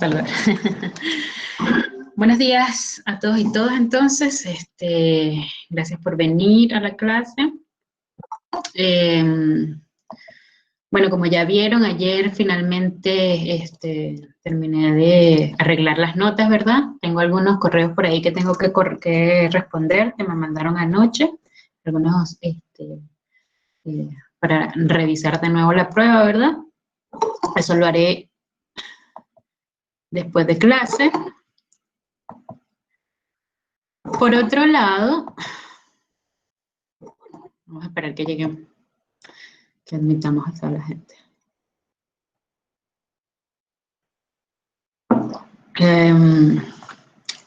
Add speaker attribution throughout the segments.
Speaker 1: Saludar. Buenos días a todos y todas entonces. Gracias por venir a la clase. Bueno, como ya vieron, ayer finalmente terminé de arreglar las notas, ¿verdad? Tengo algunos correos por ahí que tengo que responder, que me mandaron anoche. Algunos para revisar de nuevo la prueba, ¿verdad? Eso lo haré después de clase. Por otro lado, vamos a esperar que lleguen, que admitamos a toda la gente.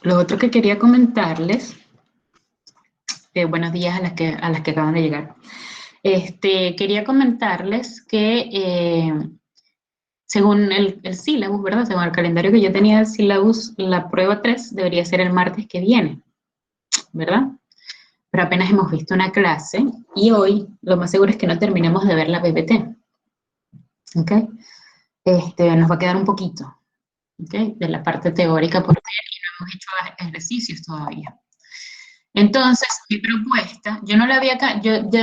Speaker 1: Lo otro que quería comentarles, buenos días a las que acaban de llegar. Quería comentarles que según el sílabus, ¿verdad? Según el calendario que yo tenía del sílabus, la prueba 3 debería ser el martes que viene, ¿verdad? Pero apenas hemos visto una clase y hoy lo más seguro es que no terminemos de ver la PPT. ¿Ok? Nos va a quedar un poquito, ¿ok? De la parte teórica por ver y no hemos hecho ejercicios todavía. Entonces, mi propuesta, yo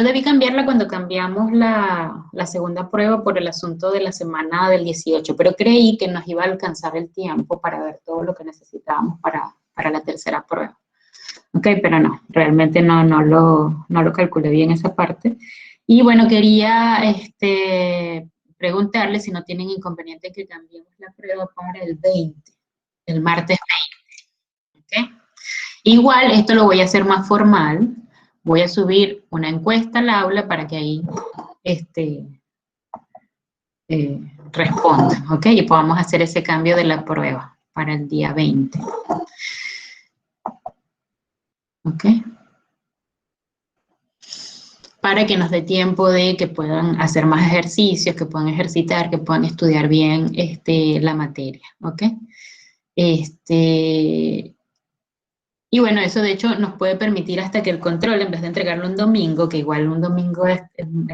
Speaker 1: debí cambiarla cuando cambiamos la segunda prueba por el asunto de la semana del 18, pero creí que nos iba a alcanzar el tiempo para ver todo lo que necesitábamos para la tercera prueba. Ok, pero no, realmente no lo calculé bien esa parte. Y bueno, quería preguntarle si no tienen inconveniente que cambiemos la prueba para el 20, el martes 20, ¿ok? Igual, esto lo voy a hacer más formal. Voy a subir una encuesta al aula para que ahí respondan, ¿ok? Y podamos hacer ese cambio de la prueba para el día 20. ¿Ok? Para que nos dé tiempo de que puedan hacer más ejercicios, que puedan ejercitar, que puedan estudiar bien la materia, ¿ok? Y bueno, eso de hecho nos puede permitir hasta que el control, en vez de entregarlo un domingo, que igual un domingo es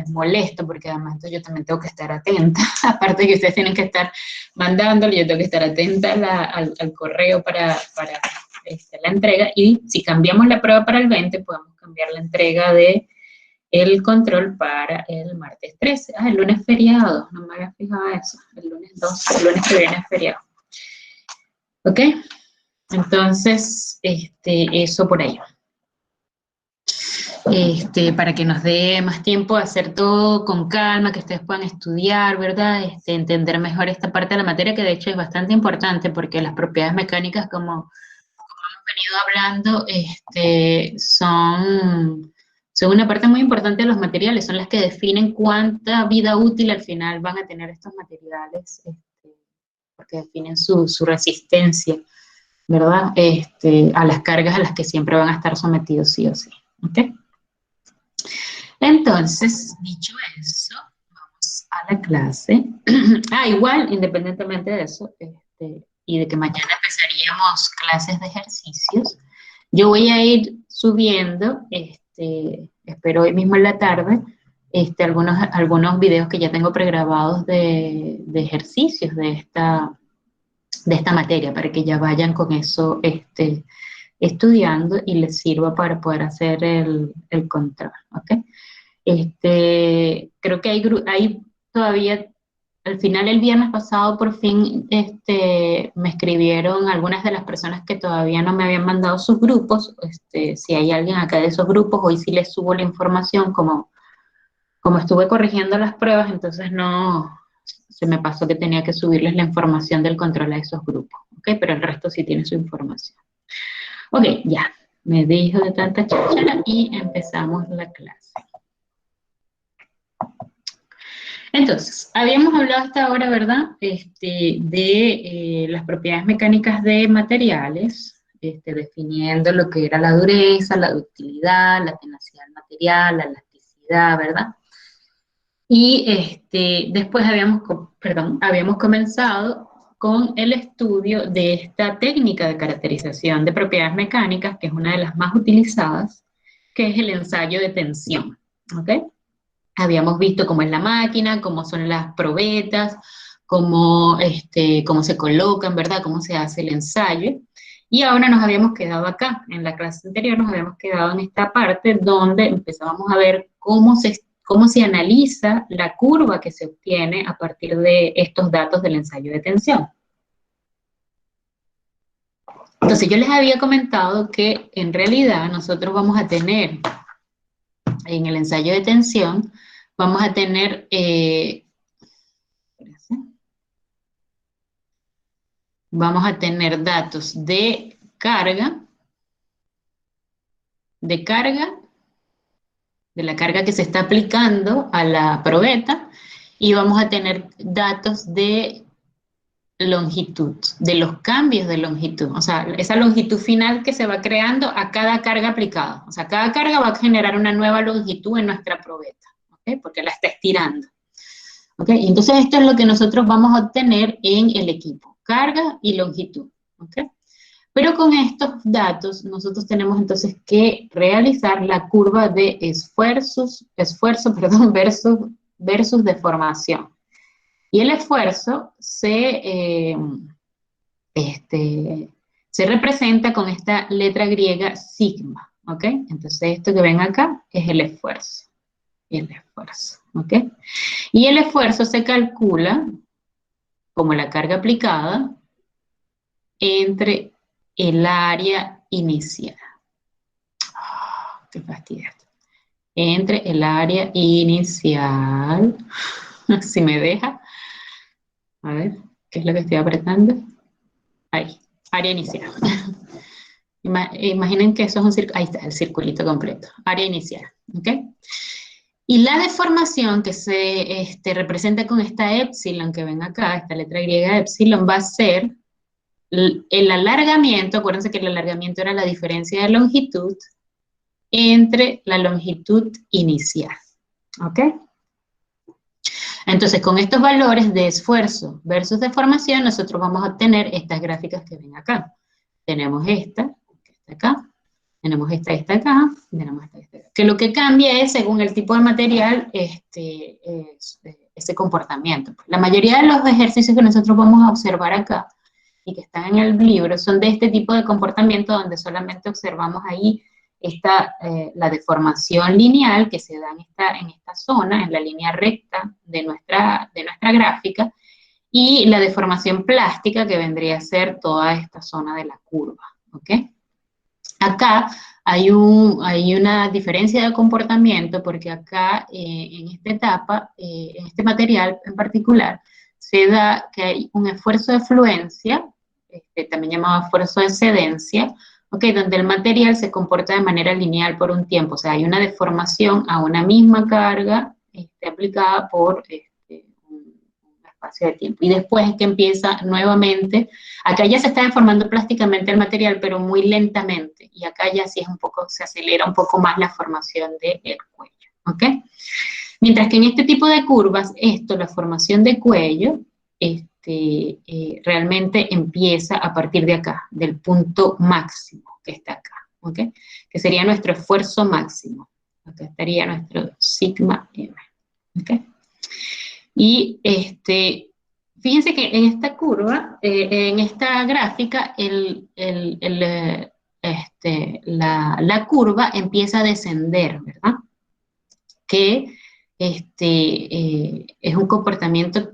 Speaker 1: molesto, porque además yo también tengo que estar atenta, aparte que ustedes tienen que estar mandándolo, yo tengo que estar atenta al correo para la entrega, y si cambiamos la prueba para el 20, podemos cambiar la entrega de el control para el martes 13. Ah, el lunes feriado, no me había fijado eso, el lunes 2, el lunes que viene es feriado. ¿Ok? Entonces, eso por ahí. Para que nos dé más tiempo a hacer todo con calma, que ustedes puedan estudiar, ¿verdad? Entender mejor esta parte de la materia, que de hecho es bastante importante, porque las propiedades mecánicas, como hemos venido hablando, son una parte muy importante de los materiales, son las que definen cuánta vida útil al final van a tener estos materiales, porque definen su resistencia, ¿verdad? A las cargas a las que siempre van a estar sometidos sí o sí, ¿ok? Entonces, dicho eso, vamos a la clase. Igual, independientemente de eso, y de que mañana empezaríamos clases de ejercicios, yo voy a ir subiendo, espero hoy mismo en la tarde, algunos videos que ya tengo pregrabados de ejercicios de esta materia, para que ya vayan con eso estudiando y les sirva para poder hacer el control, ¿ok? Creo que hay todavía, al final el viernes pasado por fin me escribieron algunas de las personas que todavía no me habían mandado sus grupos. Si hay alguien acá de esos grupos, hoy sí les subo la información, como estuve corrigiendo las pruebas, entonces no, se me pasó que tenía que subirles la información del control a esos grupos, ¿ok? Pero el resto sí tiene su información. Ok, ya, me dejo de tanta cháchara y empezamos la clase. Entonces, habíamos hablado hasta ahora, ¿verdad?, de las propiedades mecánicas de materiales, definiendo lo que era la dureza, la ductilidad, la tenacidad del material, la elasticidad, ¿verdad? Y después habíamos comenzado con el estudio de esta técnica de caracterización de propiedades mecánicas, que es una de las más utilizadas, que es el ensayo de tensión, ¿ok? Habíamos visto cómo es la máquina, cómo son las probetas, cómo se colocan, ¿verdad? Cómo se hace el ensayo. Y ahora nos habíamos quedado acá, en la clase anterior nos habíamos quedado en esta parte donde empezábamos a ver cómo se analiza la curva que se obtiene a partir de estos datos del ensayo de tensión. Entonces yo les había comentado que en realidad nosotros vamos a tener, en el ensayo de tensión, vamos a tener, datos de carga, de la carga que se está aplicando a la probeta, y vamos a tener datos de longitud, de los cambios de longitud, o sea, esa longitud final que se va creando a cada carga aplicada. O sea, cada carga va a generar una nueva longitud en nuestra probeta, ¿ok? Porque la está estirando. ¿Ok? Entonces esto es lo que nosotros vamos a obtener en el equipo, carga y longitud. ¿Ok? Pero con estos datos nosotros tenemos entonces que realizar la curva de esfuerzo versus deformación. Y el esfuerzo se representa con esta letra griega sigma, ¿ok? Entonces esto que ven acá es el esfuerzo, ¿ok? Y el esfuerzo se calcula como la carga aplicada entre el área inicial. ¡Qué fastidio! Entre el área inicial, si me deja, a ver, ¿qué es lo que estoy apretando? Ahí, área inicial. Imaginen que eso es un círculo, ahí está, el circulito completo, área inicial, ¿ok? Y la deformación que se representa con esta epsilon que ven acá, esta letra griega epsilon, va a ser el alargamiento. Acuérdense que el alargamiento era la diferencia de longitud entre la longitud inicial, ¿ok? Entonces, con estos valores de esfuerzo versus deformación, nosotros vamos a obtener estas gráficas que ven acá. Tenemos esta, que está acá, tenemos esta acá, tenemos esta acá. Que lo que cambia es, según el tipo de material, ese comportamiento. La mayoría de los ejercicios que nosotros vamos a observar acá, y que están en el libro, son de este tipo de comportamiento donde solamente observamos ahí la deformación lineal que se da en esta zona, en la línea recta de nuestra gráfica, y la deformación plástica que vendría a ser toda esta zona de la curva, ¿ok? Acá hay una diferencia de comportamiento porque acá, en esta etapa, en este material en particular, se da que hay un esfuerzo de fluencia, también llamado esfuerzo de excedencia, ¿okay? Donde el material se comporta de manera lineal por un tiempo, o sea, hay una deformación a una misma carga aplicada por un espacio de tiempo. Y después es que empieza nuevamente, acá ya se está deformando plásticamente el material, pero muy lentamente, y acá ya sí se acelera un poco más la formación del cuello, ¿ok? Mientras que en este tipo de curvas, la formación de cuello, realmente empieza a partir de acá, del punto máximo que está acá, ¿ok? Que sería nuestro esfuerzo máximo. Acá estaría nuestro sigma M, ¿ok? Y fíjense que en esta curva, en esta gráfica, la curva empieza a descender, ¿verdad? Que es un comportamiento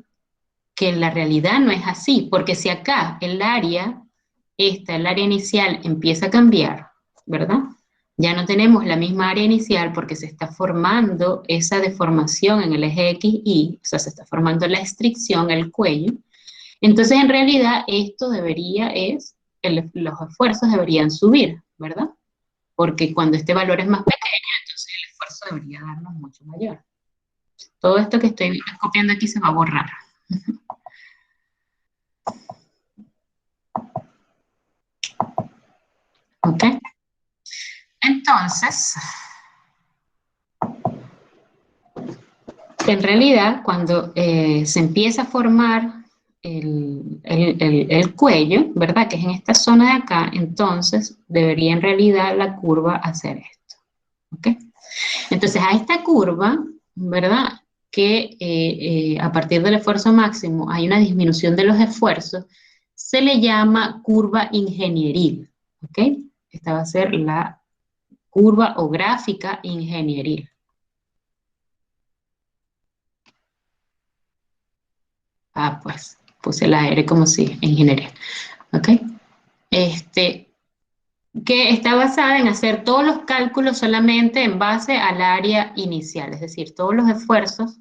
Speaker 1: que en la realidad no es así, porque si acá el área inicial empieza a cambiar, ¿verdad? Ya no tenemos la misma área inicial porque se está formando esa deformación en el eje XY, o sea, se está formando la estricción, el cuello. Entonces, en realidad, los esfuerzos deberían subir, ¿verdad? Porque cuando este valor es más pequeño, entonces el esfuerzo debería darnos mucho mayor. Todo esto que estoy copiando aquí se va a borrar. ¿Ok? Entonces, en realidad, cuando se empieza a formar el cuello, ¿verdad? Que es en esta zona de acá, entonces debería en realidad la curva hacer esto, ¿ok? Entonces a esta curva, ¿verdad? que a partir del esfuerzo máximo hay una disminución de los esfuerzos, se le llama curva ingenieril, ¿ok? Esta va a ser la curva o gráfica ingenieril. Ah, pues puse la R como si ingeniería, ¿ok? Que está basada en hacer todos los cálculos solamente en base al área inicial, es decir, todos los esfuerzos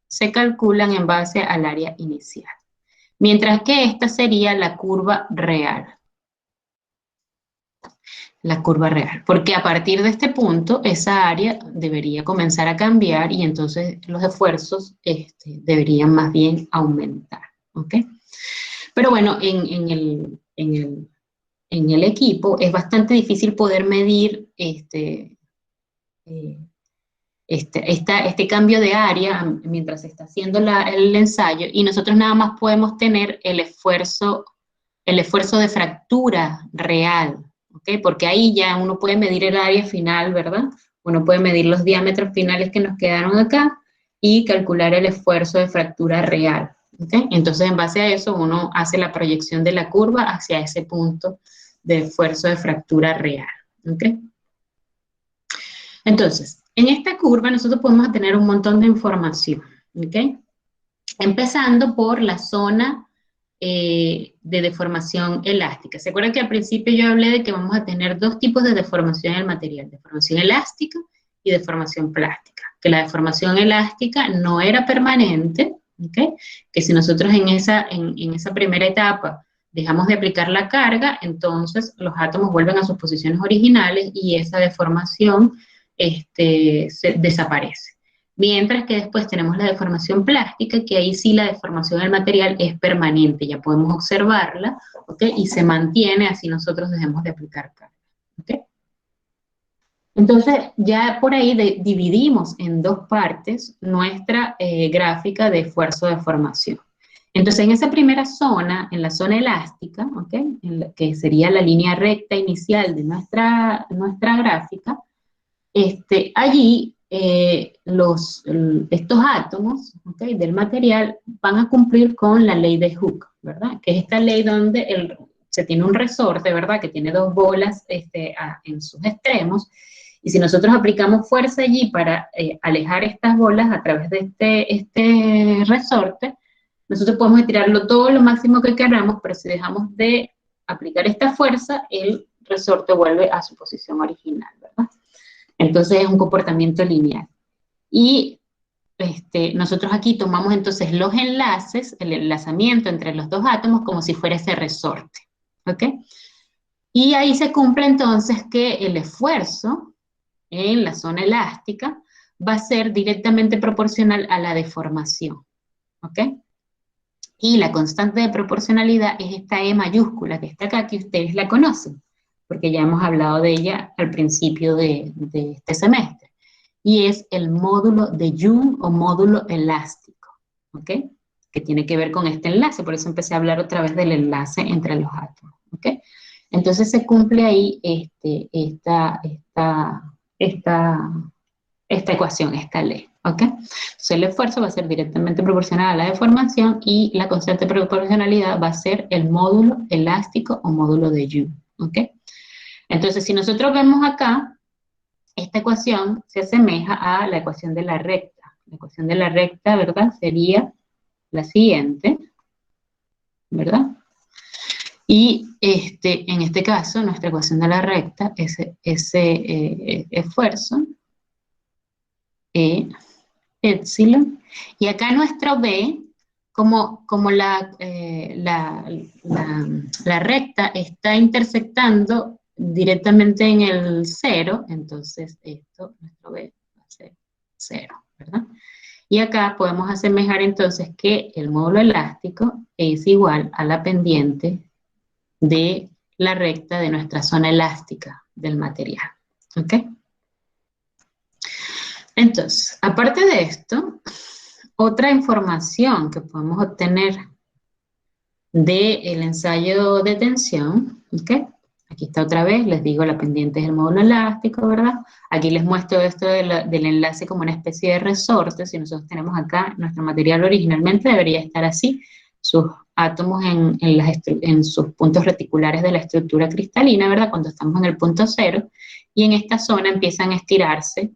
Speaker 1: se calculan en base al área inicial. Mientras que esta sería la curva real. La curva real, porque a partir de este punto esa área debería comenzar a cambiar y entonces los esfuerzos deberían más bien aumentar, ¿ok? Pero bueno, en el equipo es bastante difícil poder medir este cambio de área mientras se está haciendo el ensayo y nosotros nada más podemos tener el esfuerzo de fractura real, ¿ok? Porque ahí ya uno puede medir el área final, ¿verdad? Uno puede medir los diámetros finales que nos quedaron acá y calcular el esfuerzo de fractura real, ¿ok? Entonces, en base a eso, uno hace la proyección de la curva hacia ese punto de esfuerzo de fractura real, ¿ok? Entonces, en esta curva nosotros podemos tener un montón de información, ¿ok? Empezando por la zona de deformación elástica. ¿Se acuerdan que al principio yo hablé de que vamos a tener dos tipos de deformación en el material? Deformación elástica y deformación plástica. Que la deformación elástica no era permanente, ¿ok? Que si nosotros en esa primera etapa dejamos de aplicar la carga, entonces los átomos vuelven a sus posiciones originales y esa deformación se desaparece. Mientras que después tenemos la deformación plástica, que ahí sí la deformación del material es permanente, ya podemos observarla, ¿ok? Y se mantiene así nosotros dejemos de aplicar carga, ¿ok? Entonces, ya por ahí dividimos en dos partes nuestra gráfica de esfuerzo de formación. Entonces, en esa primera zona, en la zona elástica, ¿ok? Que sería la línea recta inicial de nuestra gráfica, allí estos átomos, ¿okay?, del material van a cumplir con la ley de Hooke, ¿verdad? Que es esta ley donde se tiene un resorte, ¿verdad? Que tiene dos bolas en sus extremos, y si nosotros aplicamos fuerza allí para alejar estas bolas a través de este resorte, nosotros podemos estirarlo todo lo máximo que queramos, pero si dejamos de aplicar esta fuerza, el resorte vuelve a su posición original, ¿verdad? Entonces es un comportamiento lineal. Y nosotros aquí tomamos entonces los enlaces, el enlazamiento entre los dos átomos como si fuera ese resorte, ¿ok? Y ahí se cumple entonces que el esfuerzo en la zona elástica va a ser directamente proporcional a la deformación, ¿ok? Y la constante de proporcionalidad es esta E mayúscula que está acá, que ustedes la conocen, porque ya hemos hablado de ella al principio de este semestre, y es el módulo de Young o módulo elástico, ¿ok? Que tiene que ver con este enlace, por eso empecé a hablar otra vez del enlace entre los átomos, ¿ok? Entonces se cumple ahí esta ecuación, esta ley, ¿ok? Entonces el esfuerzo va a ser directamente proporcional a la deformación y la constante de proporcionalidad va a ser el módulo elástico o módulo de Young, ¿ok? Entonces, si nosotros vemos acá, esta ecuación se asemeja a la ecuación de la recta. La ecuación de la recta, ¿verdad? Sería la siguiente, ¿verdad? Y en este caso, nuestra ecuación de la recta, ese esfuerzo, epsilon, y acá nuestro B, como la recta está intersectando directamente en el 0, entonces nuestro B va a ser 0, ¿verdad? Y acá podemos asemejar entonces que el módulo elástico es igual a la pendiente de la recta de nuestra zona elástica del material, ¿ok? Entonces, aparte de esto, otra información que podemos obtener del ensayo de tensión, ¿ok? Aquí está otra vez, les digo, la pendiente es el módulo elástico, ¿verdad? Aquí les muestro esto del enlace como una especie de resorte. Si nosotros tenemos acá nuestro material originalmente debería estar así, sus átomos en sus puntos reticulares de la estructura cristalina, ¿verdad? Cuando estamos en el punto cero, y en esta zona empiezan a estirarse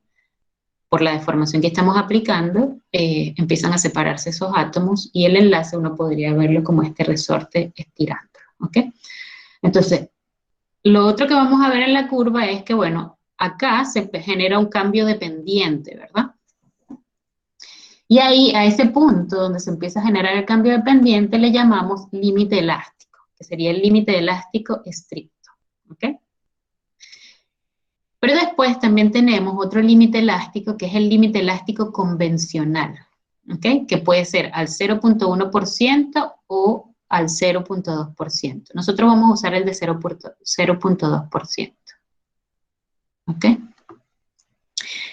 Speaker 1: por la deformación que estamos aplicando, empiezan a separarse esos átomos y el enlace uno podría verlo como este resorte estirando, ¿ok? Entonces, lo otro que vamos a ver en la curva es que, bueno, acá se genera un cambio de pendiente, ¿verdad? Y ahí, a ese punto donde se empieza a generar el cambio de pendiente, le llamamos límite elástico, que sería el límite elástico estricto, ¿ok? Pero después también tenemos otro límite elástico, que es el límite elástico convencional, ¿ok? Que puede ser al 0.1% o al 0.2%. Nosotros vamos a usar el de 0.2%, ¿ok?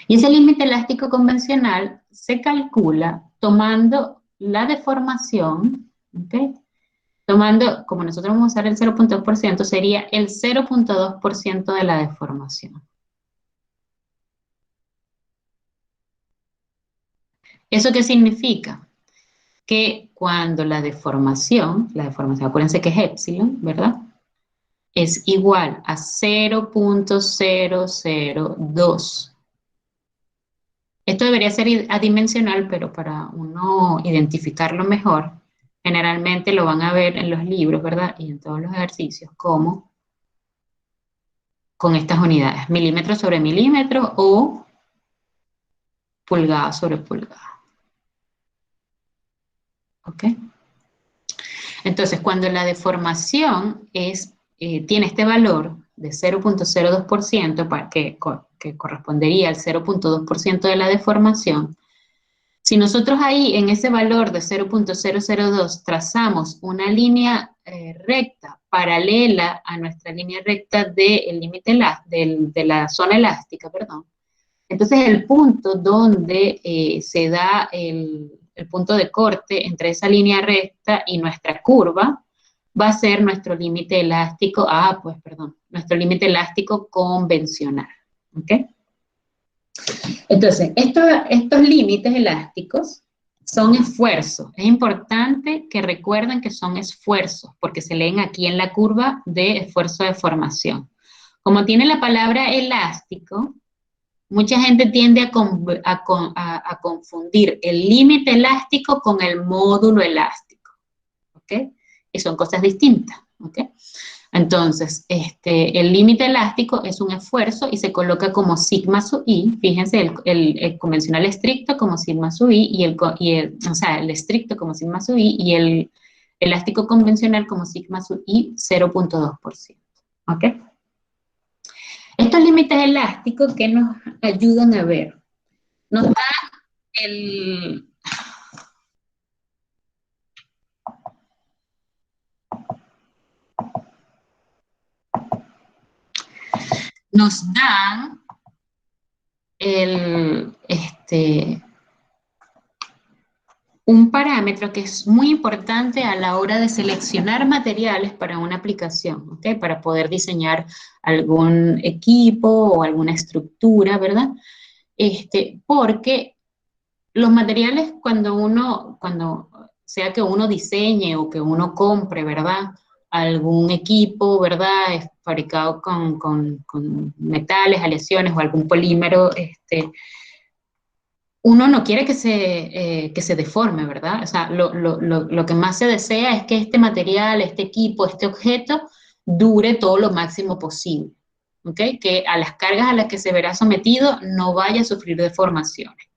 Speaker 1: Y ese límite elástico convencional se calcula tomando la deformación, ¿ok? Tomando, como nosotros vamos a usar el 0.2%, sería el 0.2% de la deformación. ¿Eso qué significa? Que cuando la deformación, acuérdense que es epsilon, ¿verdad? Es igual a 0.002. Esto debería ser adimensional, pero para uno identificarlo mejor, generalmente lo van a ver en los libros, ¿verdad? Y en todos los ejercicios, como con estas unidades, milímetro sobre milímetro o pulgada sobre pulgada. ¿Ok? Entonces, cuando la deformación tiene este valor de 0.02%, que correspondería al 0.2% de la deformación, si nosotros ahí en ese valor de 0.002 trazamos una línea recta paralela a nuestra línea recta del límite de la zona elástica, perdón, entonces el punto donde se da el punto de corte entre esa línea recta y nuestra curva va a ser nuestro límite elástico, nuestro límite elástico convencional, ¿ok? Entonces, estos límites elásticos son esfuerzos. Es importante que recuerden que son esfuerzos, porque se leen aquí en la curva de esfuerzo de formación. Como tiene la palabra elástico, mucha gente tiende a confundir el límite elástico con el módulo elástico, ¿ok? Y son cosas distintas, ¿ok? Entonces, el límite elástico es un esfuerzo y se coloca como sigma sub i. Fíjense, el convencional estricto como sigma sub i o sea, el estricto como sigma sub i y el elástico convencional como sigma sub i 0.2%. ¿Ok? Estos límites elásticos que nos ayudan a ver, nos da el... Nos dan un parámetro que es muy importante a la hora de seleccionar materiales para una aplicación, ¿ok? Para poder diseñar algún equipo o alguna estructura, ¿verdad? Porque los materiales cuando sea que uno diseñe o que uno compre, ¿verdad? Algún equipo, ¿verdad? Es fabricado con metales, aleaciones o algún polímero, uno no quiere que se deforme, ¿verdad? O sea, lo que más se desea es que este material, este equipo, este objeto dure todo lo máximo posible, ¿ok? Que a las cargas a las que se verá sometido no vaya a sufrir deformaciones.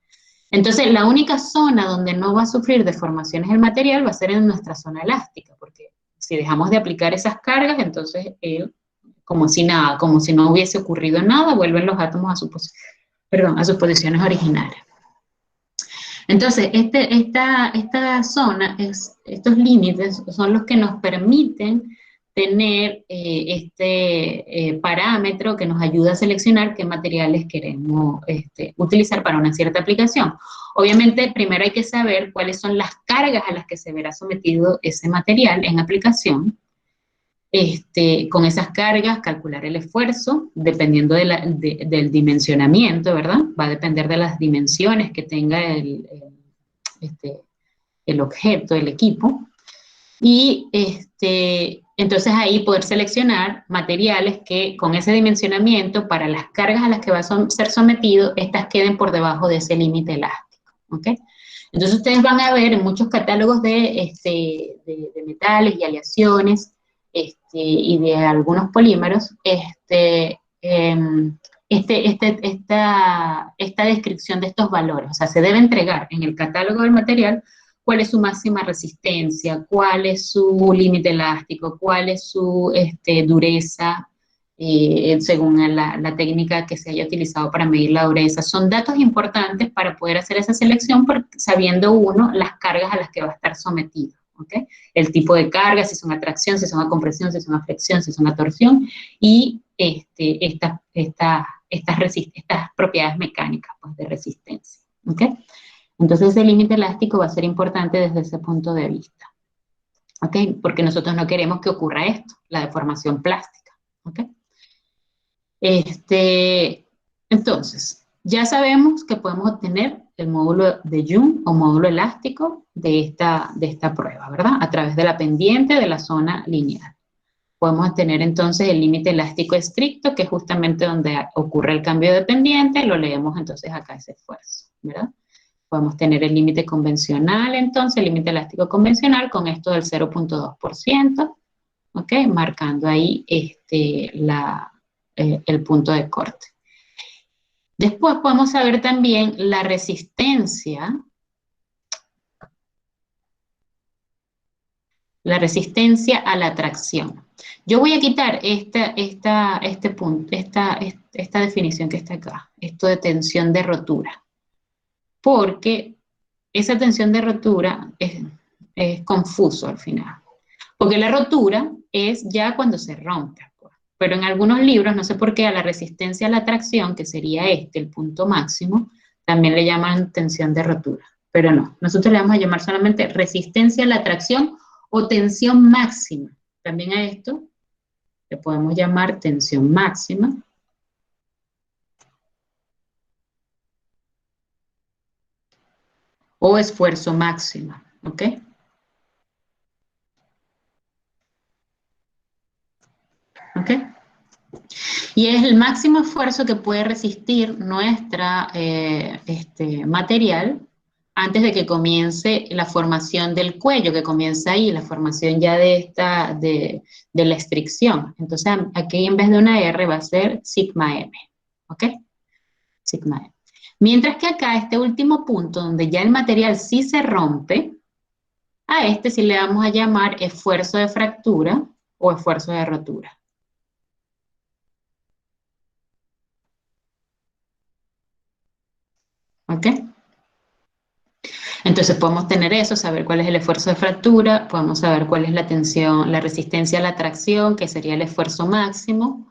Speaker 1: Entonces, la única zona donde no va a sufrir deformaciones el material va a ser en nuestra zona elástica, porque si dejamos de aplicar esas cargas, entonces como si nada, como si no hubiese ocurrido nada, vuelven los átomos a sus posiciones originales. Entonces, esta zona, estos límites son los que nos permiten tener parámetro que nos ayuda a seleccionar qué materiales queremos utilizar para una cierta aplicación. Obviamente, primero hay que saber cuáles son las cargas a las que se verá sometido ese material en aplicación. con esas cargas, calcular el esfuerzo, dependiendo del dimensionamiento, ¿verdad? Va a depender de las dimensiones que tenga el objeto, el equipo. Y entonces ahí poder seleccionar materiales que con ese dimensionamiento, para las cargas a las que va a ser sometido, estas queden por debajo de ese límite elástico, ¿ok? Entonces ustedes van a ver en muchos catálogos de metales y aleaciones y de algunos polímeros esta descripción de estos valores. O sea, se debe entregar en el catálogo del material cuál es su máxima resistencia, cuál es su límite elástico, cuál es su dureza, según la técnica que se haya utilizado para medir la dureza. Son datos importantes para poder hacer esa selección, sabiendo uno las cargas a las que va a estar sometido, ¿okay? El tipo de carga, si son a tracción, si son a compresión, si son a flexión, si son a torsión, y estas propiedades mecánicas, pues, de resistencia, ¿ok? Entonces el límite elástico va a ser importante desde ese punto de vista, ¿ok? Porque nosotros no queremos que ocurra esto, la deformación plástica, ¿ok? Entonces, ya sabemos que podemos obtener el módulo de Young o módulo elástico de esta prueba, ¿verdad? A través de la pendiente de la zona lineal. Podemos obtener entonces el límite elástico estricto, que es justamente donde ocurre el cambio de pendiente, lo leemos entonces acá ese esfuerzo, ¿verdad? Podemos tener el límite convencional, entonces, el límite elástico convencional con esto del 0.2%, ¿ok? Marcando ahí el punto de corte. Después podemos saber también la resistencia a la tracción. Yo voy a quitar esta definición que está acá, esto de tensión de rotura, porque esa tensión de rotura es confuso al final. Porque la rotura es ya cuando se rompe. Pero en algunos libros, no sé por qué, a la resistencia a la tracción, que sería el punto máximo, también le llaman tensión de rotura. Pero no, nosotros le vamos a llamar solamente resistencia a la tracción o tensión máxima. También a esto le podemos llamar tensión máxima. O esfuerzo máximo, ¿ok? ¿Ok? Y es el máximo esfuerzo que puede resistir nuestra material antes de que comience la formación del cuello, que comienza ahí, la formación ya de la estricción. Entonces, aquí en vez de una R va a ser sigma M, ¿ok? Sigma M. Mientras que acá, este último punto, donde ya el material sí se rompe, a este sí le vamos a llamar esfuerzo de fractura o esfuerzo de rotura. ¿Ok? Entonces podemos tener eso, saber cuál es el esfuerzo de fractura, podemos saber cuál es la tensión, la resistencia a la tracción, que sería el esfuerzo máximo.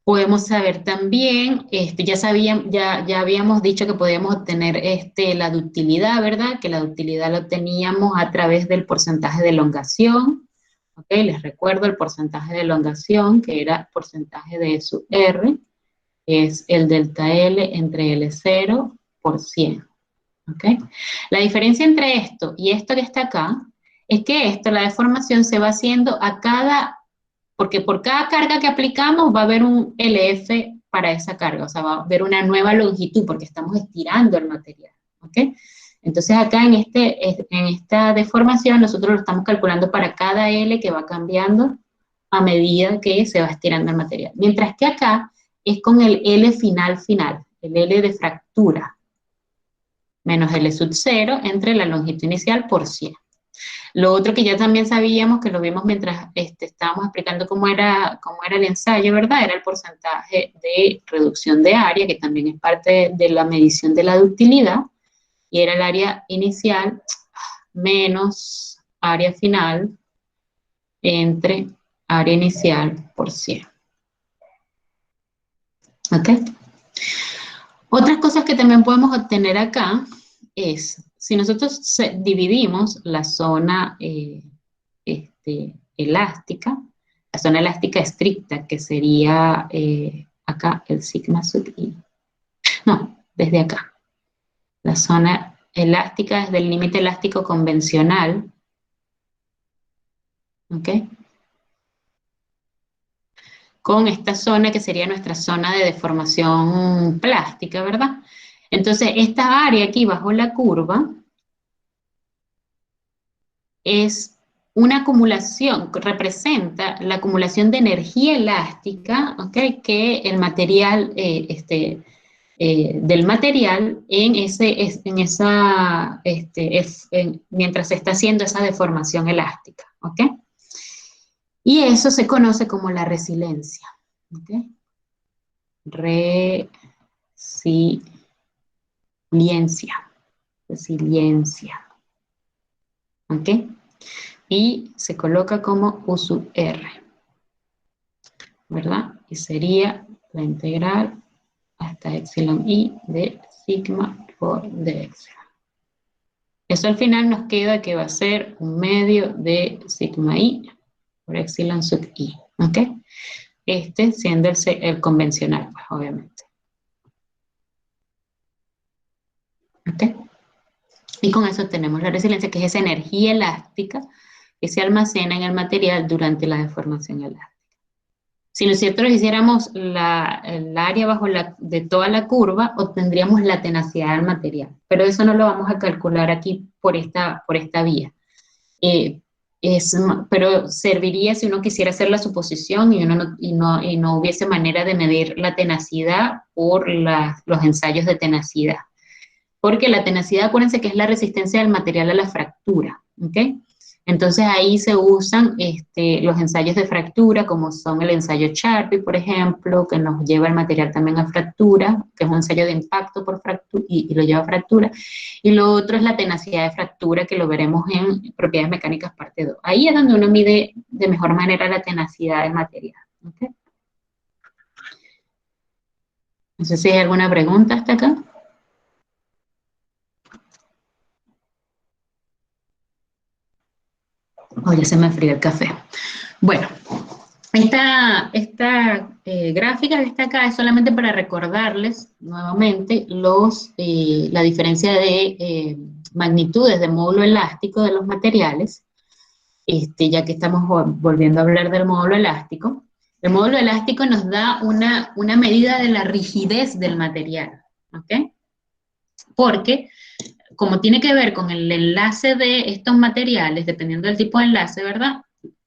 Speaker 1: Podemos saber también, ya habíamos dicho que podíamos obtener la ductilidad, ¿verdad? Que la ductilidad lo teníamos a través del porcentaje de elongación. ¿Ok? Les recuerdo el porcentaje de elongación, que era porcentaje de E sub R, es el delta L entre L0 por 100. ¿Okay? La diferencia entre esto y esto que está acá es que la deformación se va haciendo porque por cada carga que aplicamos va a haber un LF para esa carga, o sea, va a haber una nueva longitud porque estamos estirando el material, ¿ok? Entonces acá en esta deformación nosotros lo estamos calculando para cada L que va cambiando a medida que se va estirando el material. Mientras que acá es con el L final, el L de fractura, menos L sub 0 entre la longitud inicial por 100. Lo otro que ya también sabíamos, que lo vimos mientras estábamos explicando cómo era el ensayo, ¿verdad? Era el porcentaje de reducción de área, que también es parte de la medición de la ductilidad, y era el área inicial menos área final entre área inicial por 100. ¿Ok? Otras cosas que también podemos obtener acá es, si nosotros dividimos la zona elástica, la zona elástica estricta, que sería acá el sigma sub i. No, desde acá. La zona elástica es del límite elástico convencional. ¿Ok? Con esta zona que sería nuestra zona de deformación plástica, ¿verdad? Entonces, esta área aquí bajo la curva es una acumulación, representa la acumulación de energía elástica, ¿ok? Que el material, del material mientras se está haciendo esa deformación elástica, ¿ok? Y eso se conoce como la resiliencia, ¿ok? Resiliencia, ¿ok? Y se coloca como U sub R, ¿verdad? Y sería la integral hasta epsilon i de sigma por de epsilon. Eso al final nos queda que va a ser un medio de sigma i por epsilon sub i, ¿ok? Este siendo el convencional, pues, obviamente. ¿Ok? Y con eso tenemos la resiliencia, que es esa energía elástica que se almacena en el material durante la deformación elástica. Si nosotros hiciéramos el área de toda la curva, obtendríamos la tenacidad del material, pero eso no lo vamos a calcular aquí por esta vía. Pero serviría si uno quisiera hacer la suposición y no hubiese manera de medir la tenacidad por los ensayos de tenacidad. Porque la tenacidad, acuérdense que es la resistencia del material a la fractura, ¿ok? Entonces ahí se usan los ensayos de fractura, como son el ensayo Charpy, por ejemplo, que nos lleva el material también a fractura, que es un ensayo de impacto por fractura y lo lleva a fractura. Y lo otro es la tenacidad de fractura, que lo veremos en propiedades mecánicas parte 2. Ahí es donde uno mide de mejor manera la tenacidad del material, ¿ok? No sé si hay alguna pregunta hasta acá. Oh, ya se me enfrió el café. Bueno, esta gráfica que está acá es solamente para recordarles nuevamente la diferencia de magnitudes de módulo elástico de los materiales, ya que estamos volviendo a hablar del módulo elástico. El módulo elástico nos da una medida de la rigidez del material, ¿ok? Porque como tiene que ver con el enlace de estos materiales, dependiendo del tipo de enlace, ¿verdad?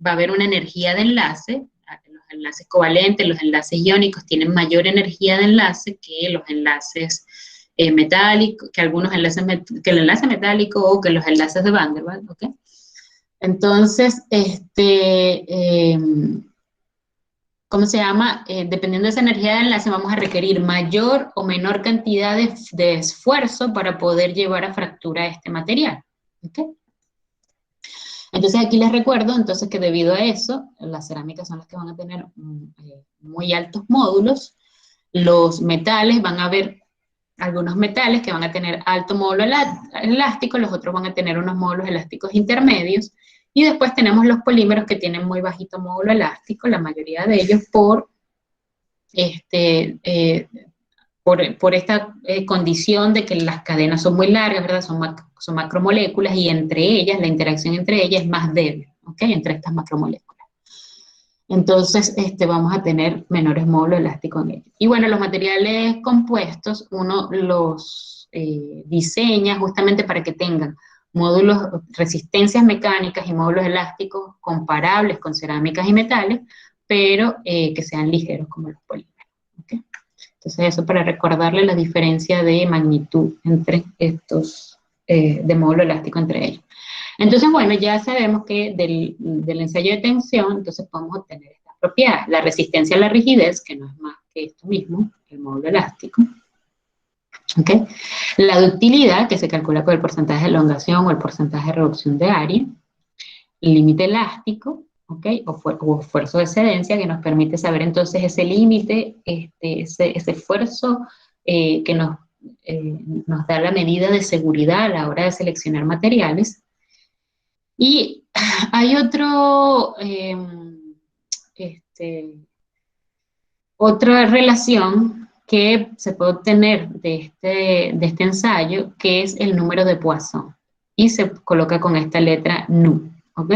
Speaker 1: Va a haber una energía de enlace. Los enlaces covalentes, los enlaces iónicos tienen mayor energía de enlace que los enlaces metálicos, que que el enlace metálico o que los enlaces de Van der Waals, ¿ok? Entonces, ¿cómo se llama? Dependiendo de esa energía de enlace, vamos a requerir mayor o menor cantidad de esfuerzo para poder llevar a fractura este material. ¿Okay? Entonces aquí les recuerdo entonces que debido a eso, las cerámicas son las que van a tener muy altos módulos. Los metales van a haber algunos metales que van a tener alto módulo elástico, los otros van a tener unos módulos elásticos intermedios. Y después tenemos los polímeros que tienen muy bajito módulo elástico, la mayoría de ellos por esta condición de que las cadenas son muy largas, ¿verdad? Son macromoléculas y entre ellas, la interacción entre ellas es más débil, ¿ok? Entre estas macromoléculas. Entonces, vamos a tener menores módulos elásticos en ellos. Y bueno, los materiales compuestos, uno los diseña justamente para que tengan módulos, resistencias mecánicas y módulos elásticos comparables con cerámicas y metales, pero que sean ligeros como los polímeros. ¿Okay? Entonces eso para recordarle la diferencia de magnitud entre estos, de módulo elástico entre ellos. Entonces, bueno, ya sabemos que del ensayo de tensión, entonces podemos obtener estas propiedades. La resistencia a la rigidez, que no es más que esto mismo, el módulo elástico. ¿Okay? La ductilidad, que se calcula por el porcentaje de elongación o el porcentaje de reducción de área. El límite elástico, ¿okay? O esfuerzo de excedencia, que nos permite saber entonces ese límite, ese esfuerzo que nos da la medida de seguridad a la hora de seleccionar materiales. Y hay otro otra relación que se puede obtener de este ensayo, que es el número de Poisson, y se coloca con esta letra nu, ¿ok?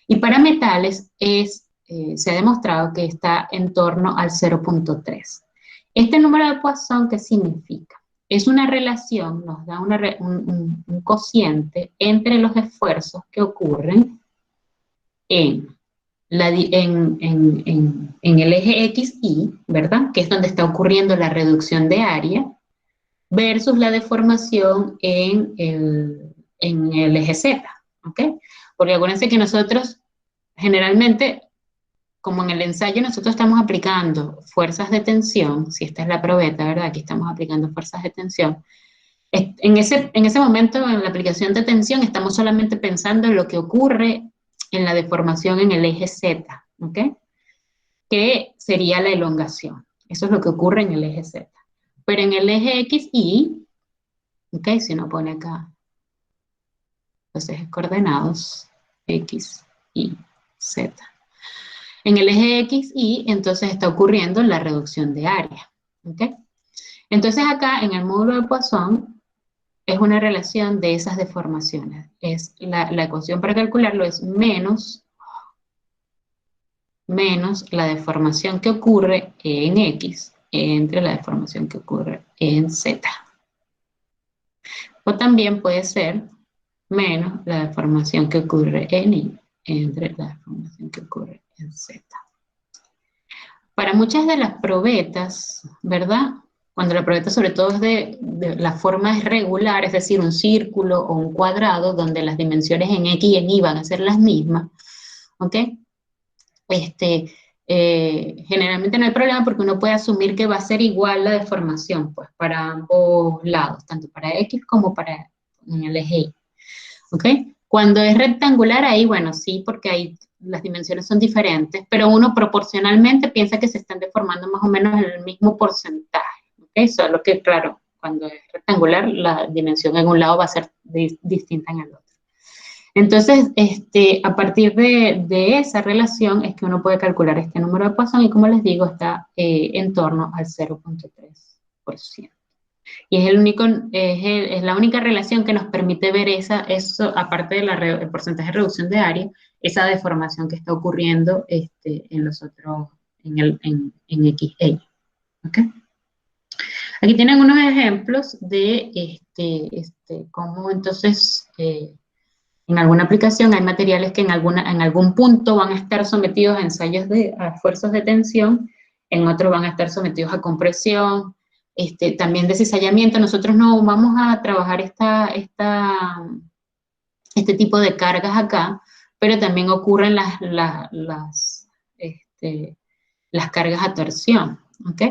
Speaker 1: Y para metales se ha demostrado que está en torno al 0.3. Este número de Poisson, ¿qué significa? Es una relación, nos da un cociente entre los esfuerzos que ocurren en el eje XY, ¿verdad? Que es donde está ocurriendo la reducción de área, versus la deformación en el eje Z, ¿ok? Porque acuérdense que nosotros, generalmente, como en el ensayo nosotros estamos aplicando fuerzas de tensión, si esta es la probeta, ¿verdad? Aquí estamos aplicando fuerzas de tensión. En ese momento, en la aplicación de tensión, estamos solamente pensando en lo que ocurre en la deformación en el eje Z, ¿ok? Que sería la elongación. Eso es lo que ocurre en el eje Z. Pero en el eje XY, ¿ok? Si uno pone acá los ejes coordenados, X, Y, Z. En el eje XY, entonces está ocurriendo la reducción de área, ¿ok? Entonces acá, en el módulo de Poisson, es una relación de esas deformaciones. La ecuación para calcularlo es menos la deformación que ocurre en X entre la deformación que ocurre en Z. O también puede ser menos la deformación que ocurre en Y entre la deformación que ocurre en Z. Para muchas de las probetas, ¿verdad? Cuando la probeta sobre todo es la forma es regular, es decir, un círculo o un cuadrado donde las dimensiones en X y en Y van a ser las mismas, ¿ok? Generalmente no hay problema porque uno puede asumir que va a ser igual la deformación, pues, para ambos lados, tanto para X como para en el eje Y, ¿ok? Cuando es rectangular, ahí, bueno, sí, porque ahí las dimensiones son diferentes, pero uno proporcionalmente piensa que se están deformando más o menos en el mismo porcentaje, ¿ok? Solo que, claro, cuando es rectangular, la dimensión en un lado va a ser distinta en el otro. Entonces, a partir de esa relación es que uno puede calcular este número de Poisson y, como les digo, está en torno al 0.3%. Y es la única relación que nos permite ver eso, aparte del porcentaje de reducción de área, esa deformación que está ocurriendo en los otros, en X, Y. ¿Ok? Aquí tienen unos ejemplos de cómo entonces en alguna aplicación hay materiales que en algún punto van a estar sometidos a ensayos a esfuerzos de tensión, en otros van a estar sometidos a compresión, también de cizallamiento. Nosotros no vamos a trabajar este tipo de cargas acá, pero también ocurren las cargas a torsión, ¿ok?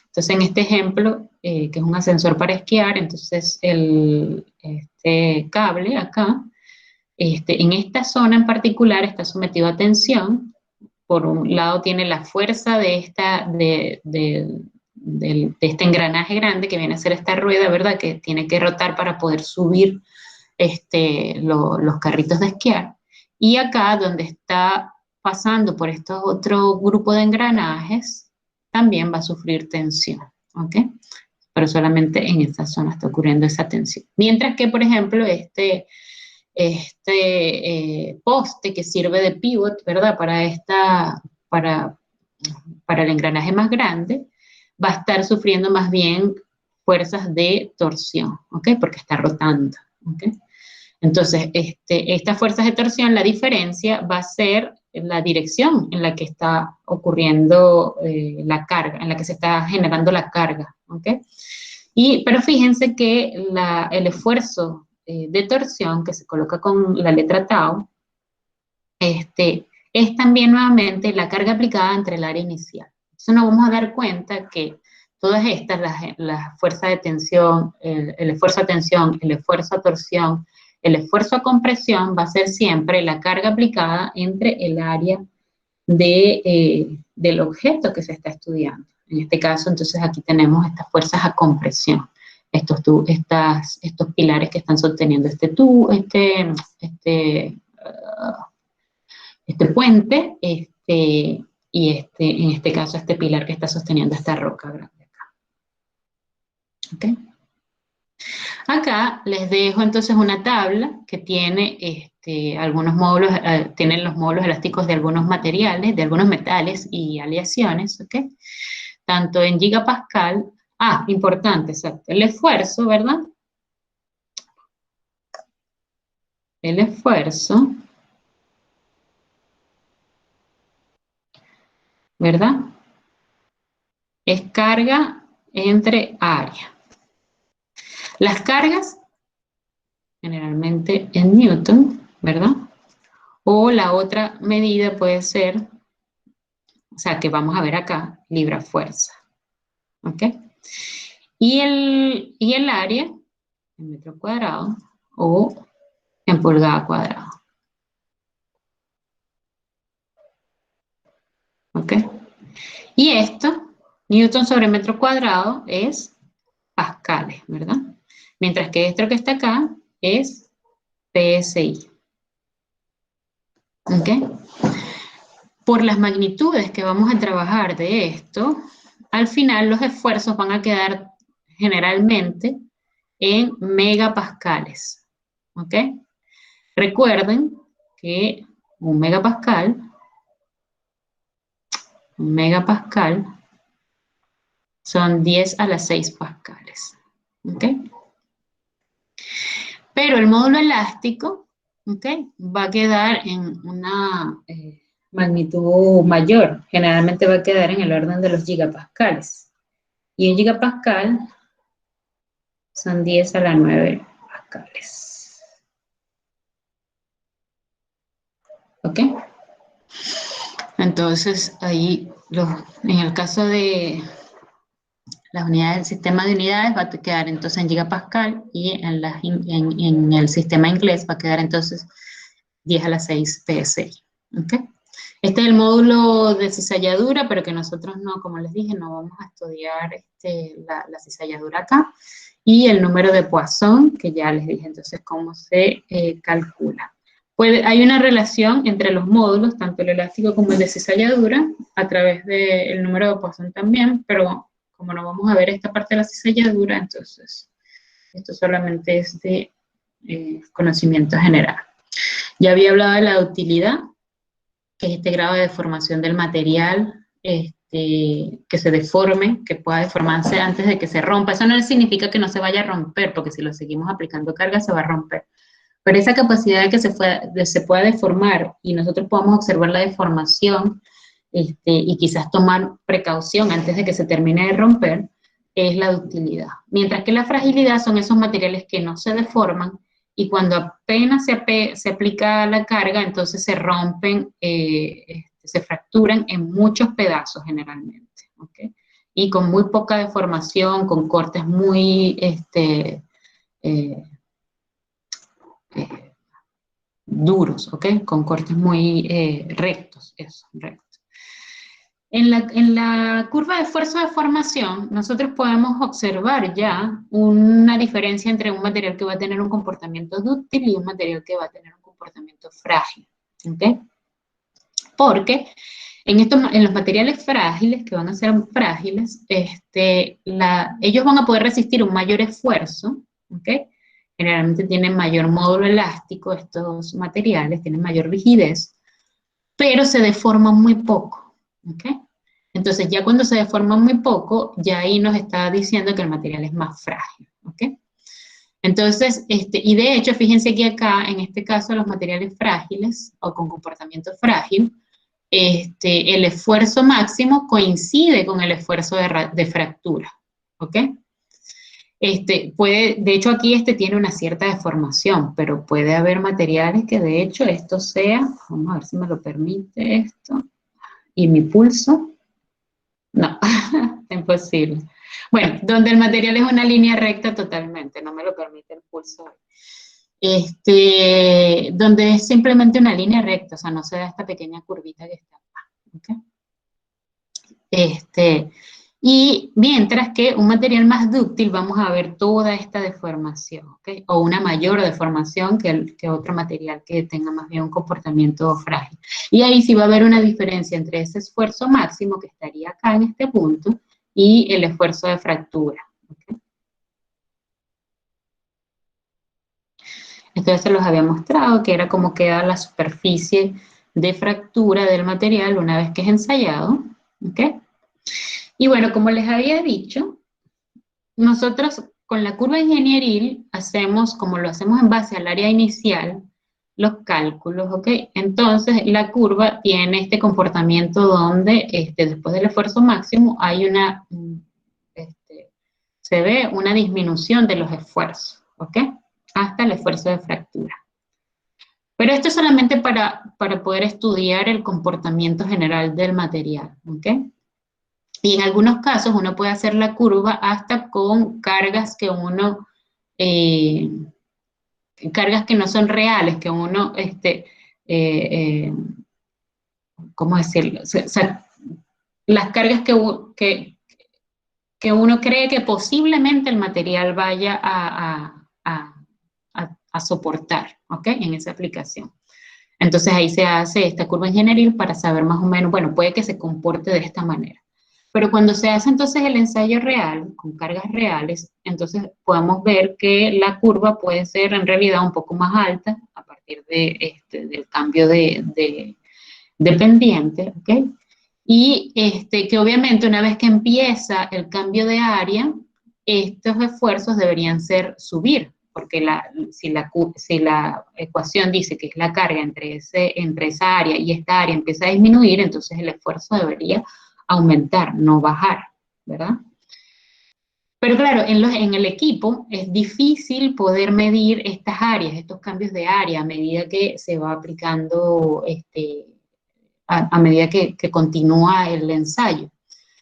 Speaker 1: Entonces, en este ejemplo, que es un ascensor para esquiar, entonces este cable acá, en esta zona en particular está sometido a tensión. Por un lado tiene la fuerza de este engranaje grande que viene a ser esta rueda, ¿verdad? Que tiene que rotar para poder subir los carritos de esquiar. Y acá, donde está pasando por estos otro grupo de engranajes, también va a sufrir tensión, ¿ok? Pero solamente en esta zona está ocurriendo esa tensión. Mientras que, por ejemplo, poste que sirve de pivot, ¿verdad? Para el engranaje más grande, va a estar sufriendo más bien fuerzas de torsión, ¿ok? Porque está rotando, ¿ok? Entonces, estas fuerzas de torsión, la diferencia va a ser la dirección en la que está ocurriendo la carga, en la que se está generando la carga, ¿ok? Pero fíjense que el esfuerzo de torsión, que se coloca con la letra tau, es también nuevamente la carga aplicada entre el área inicial. Entonces nos vamos a dar cuenta que todas estas, la fuerza de tensión, el esfuerzo a tensión, el esfuerzo a torsión, el esfuerzo a compresión va a ser siempre la carga aplicada entre el área del objeto que se está estudiando. En este caso, entonces, aquí tenemos estas fuerzas a compresión, estos pilares que están sosteniendo este puente, y en este caso este pilar que está sosteniendo esta roca grande acá. ¿Ok? Acá les dejo entonces una tabla que tiene algunos módulos, tienen los módulos elásticos de algunos materiales, de algunos metales y aleaciones, ¿ok? Tanto en gigapascal, importante, exacto, el esfuerzo, ¿verdad? El esfuerzo, ¿verdad? Es carga entre área. Las cargas, generalmente en Newton, ¿verdad? O la otra medida puede ser, o sea, que vamos a ver acá, libra-fuerza, ¿ok? Y el área, en metro cuadrado o en pulgada cuadrada, ¿ok? Y esto, Newton sobre metro cuadrado, es pascales, ¿verdad? Mientras que esto que está acá es PSI, ¿ok? Por las magnitudes que vamos a trabajar de esto, al final los esfuerzos van a quedar generalmente en megapascales, ¿ok? Recuerden que un megapascal son 10 a la 6 pascales, ¿ok? Pero el módulo elástico, ¿ok? Va a quedar en una magnitud mayor, generalmente va a quedar en el orden de los gigapascales. Y un gigapascal son 10 a la 9 pascales. ¿Ok? Entonces, ahí, en el caso de las unidades del sistema de unidades, va a quedar entonces en gigapascal y en el sistema inglés va a quedar entonces 10 a la 6 PSI. ¿Ok? Este es el módulo de cizalladura, pero que nosotros no, como les dije, no vamos a estudiar la cizalladura acá. Y el número de Poisson, que ya les dije entonces cómo se calcula. Hay una relación entre los módulos, tanto el elástico como el de cizalladura, a través del número de Poisson también, pero como no vamos a ver esta parte de la cizalladura, entonces esto solamente es de conocimiento general. Ya había hablado de la utilidad, que es este grado de deformación del material, que se deforme, que pueda deformarse antes de que se rompa. Eso no significa que no se vaya a romper, porque si lo seguimos aplicando carga se va a romper. Pero esa capacidad de que se pueda deformar y nosotros podamos observar la deformación y quizás tomar precaución antes de que se termine de romper, es la ductilidad. Mientras que la fragilidad son esos materiales que no se deforman y cuando apenas se aplica la carga, entonces se rompen, se fracturan en muchos pedazos generalmente, ¿ok? Y con muy poca deformación, con cortes muy duros, ¿ok? Con cortes muy rectos, eso, rectos. En la curva de esfuerzo de formación, nosotros podemos observar ya una diferencia entre un material que va a tener un comportamiento dúctil y un material que va a tener un comportamiento frágil, ¿ok? Porque en los materiales frágiles, que van a ser frágiles, ellos van a poder resistir un mayor esfuerzo, ¿ok? Generalmente tienen mayor módulo elástico estos materiales, tienen mayor rigidez, pero se deforman muy poco, ¿ok? Entonces, ya cuando se deforman muy poco, ya ahí nos está diciendo que el material es más frágil, ¿ok? Entonces, y de hecho, fíjense que acá, en este caso, los materiales frágiles o con comportamiento frágil, el esfuerzo máximo coincide con el esfuerzo de fractura, ¿ok? De hecho, aquí tiene una cierta deformación, pero puede haber materiales que de hecho esto sea, vamos a ver si me lo permite esto, y mi pulso, no, imposible. Bueno, donde el material es una línea recta totalmente, no me lo permite el pulso. Donde es simplemente una línea recta, o sea, no se da esta pequeña curvita que está acá, ¿ok? Y mientras que un material más dúctil vamos a ver toda esta deformación, ¿ok? O una mayor deformación que otro material que tenga más bien un comportamiento frágil. Y ahí sí va a haber una diferencia entre ese esfuerzo máximo que estaría acá en este punto y el esfuerzo de fractura, ¿ok? Esto ya se los había mostrado, que era cómo queda la superficie de fractura del material una vez que es ensayado, ¿ok? Y bueno, como les había dicho, nosotros con la curva ingenieril hacemos, como lo hacemos en base al área inicial, los cálculos, ¿ok? Entonces la curva tiene este comportamiento donde después del esfuerzo máximo hay una, se ve una disminución de los esfuerzos, ¿ok? Hasta el esfuerzo de fractura. Pero esto es solamente para poder estudiar el comportamiento general del material, ¿ok? Y en algunos casos uno puede hacer la curva hasta con cargas que uno, cargas que no son reales, que uno, ¿cómo decirlo? O sea, las cargas que uno cree que posiblemente el material vaya a soportar, ¿ok? En esa aplicación. Entonces ahí se hace esta curva ingenieril para saber más o menos, bueno, puede que se comporte de esta manera. Pero cuando se hace entonces el ensayo real, con cargas reales, entonces podemos ver que la curva puede ser en realidad un poco más alta a partir del cambio de pendiente, ¿ok? Y que obviamente una vez que empieza el cambio de área, estos esfuerzos deberían ser subir, porque si la ecuación dice que es la carga entre esa área y esta área empieza a disminuir, entonces el esfuerzo debería aumentar, no bajar, ¿verdad? Pero claro, en el equipo es difícil poder medir estas áreas, estos cambios de área a medida que se va aplicando, a medida que continúa el ensayo.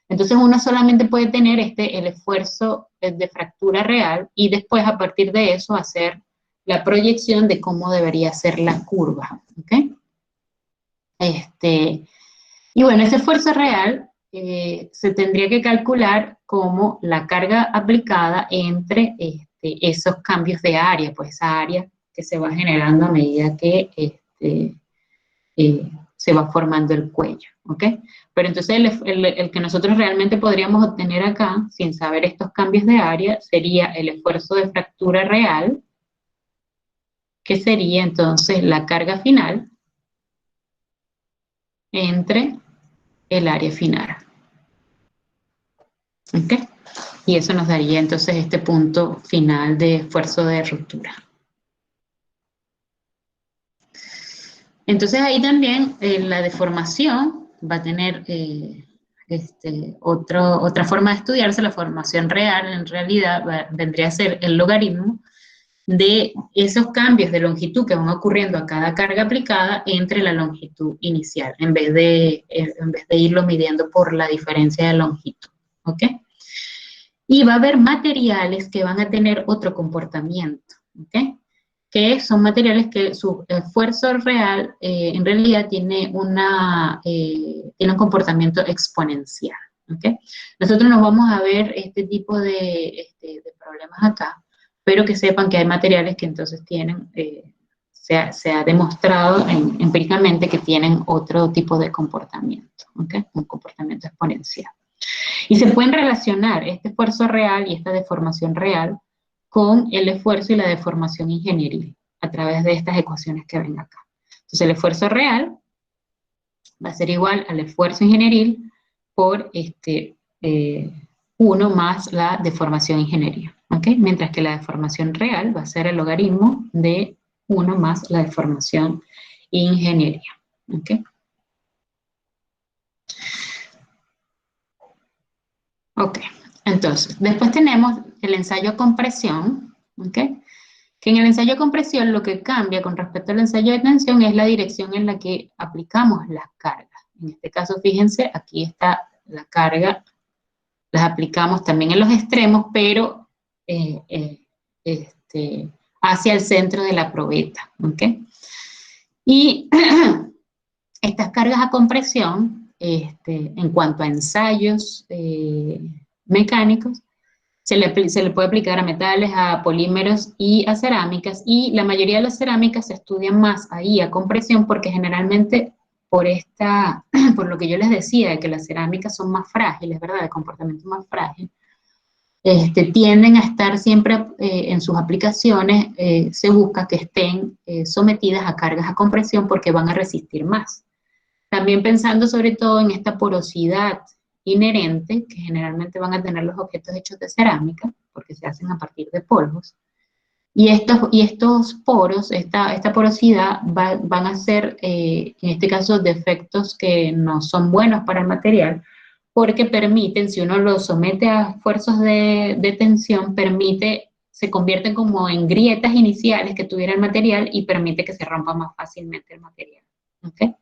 Speaker 1: Entonces uno solamente puede tener el esfuerzo de fractura real y después a partir de eso hacer la proyección de cómo debería ser la curva, ¿ok? Y bueno, ese esfuerzo real se tendría que calcular como la carga aplicada entre esos cambios de área, pues esa área que se va generando a medida que se va formando el cuello, ¿ok? Pero entonces el que nosotros realmente podríamos obtener acá, sin saber estos cambios de área, sería el esfuerzo de fractura real, que sería entonces la carga final entre el área final, ¿ok? Y eso nos daría entonces este punto final de esfuerzo de ruptura. Entonces ahí también la deformación va a tener otra forma de estudiarse. La formación real en realidad vendría a ser el logaritmo de esos cambios de longitud que van ocurriendo a cada carga aplicada entre la longitud inicial, en vez de irlo midiendo por la diferencia de longitud, ¿ok? Y va a haber materiales que van a tener otro comportamiento, ¿ok? Que son materiales que su esfuerzo real en realidad tiene un comportamiento exponencial, ¿ok? Nosotros nos vamos a ver este tipo de problemas acá, pero que sepan que hay materiales que entonces tienen, se ha demostrado empíricamente que tienen otro tipo de comportamiento, ¿ok? Un comportamiento exponencial. Y se pueden relacionar este esfuerzo real y esta deformación real con el esfuerzo y la deformación ingenieril a través de estas ecuaciones que ven acá. Entonces el esfuerzo real va a ser igual al esfuerzo ingenieril por 1 más la deformación ingenieril, ¿ok? Mientras que la deformación real va a ser el logaritmo de 1 más la deformación ingenieril, ¿ok? Ok, entonces, después tenemos el ensayo con presión, ¿ok? Que en el ensayo con presión lo que cambia con respecto al ensayo de tensión es la dirección en la que aplicamos las cargas. En este caso, fíjense, aquí está la carga, las aplicamos también en los extremos, pero hacia el centro de la probeta, ¿ok? Y estas cargas a compresión en cuanto a ensayos mecánicos, se le puede aplicar a metales, a polímeros y a cerámicas, y la mayoría de las cerámicas se estudian más ahí a compresión porque generalmente por lo que yo les decía, de que las cerámicas son más frágiles, ¿verdad? De comportamiento más frágil, tienden a estar siempre en sus aplicaciones, se busca que estén sometidas a cargas a compresión porque van a resistir más. También pensando sobre todo en esta porosidad inherente que generalmente van a tener los objetos hechos de cerámica, porque se hacen a partir de polvos. Y estos poros, esta porosidad van a ser, en este caso, defectos que no son buenos para el material, porque permiten, si uno lo somete a esfuerzos de tensión, se convierten como en grietas iniciales que tuviera el material y permite que se rompa más fácilmente el material. ¿Okay?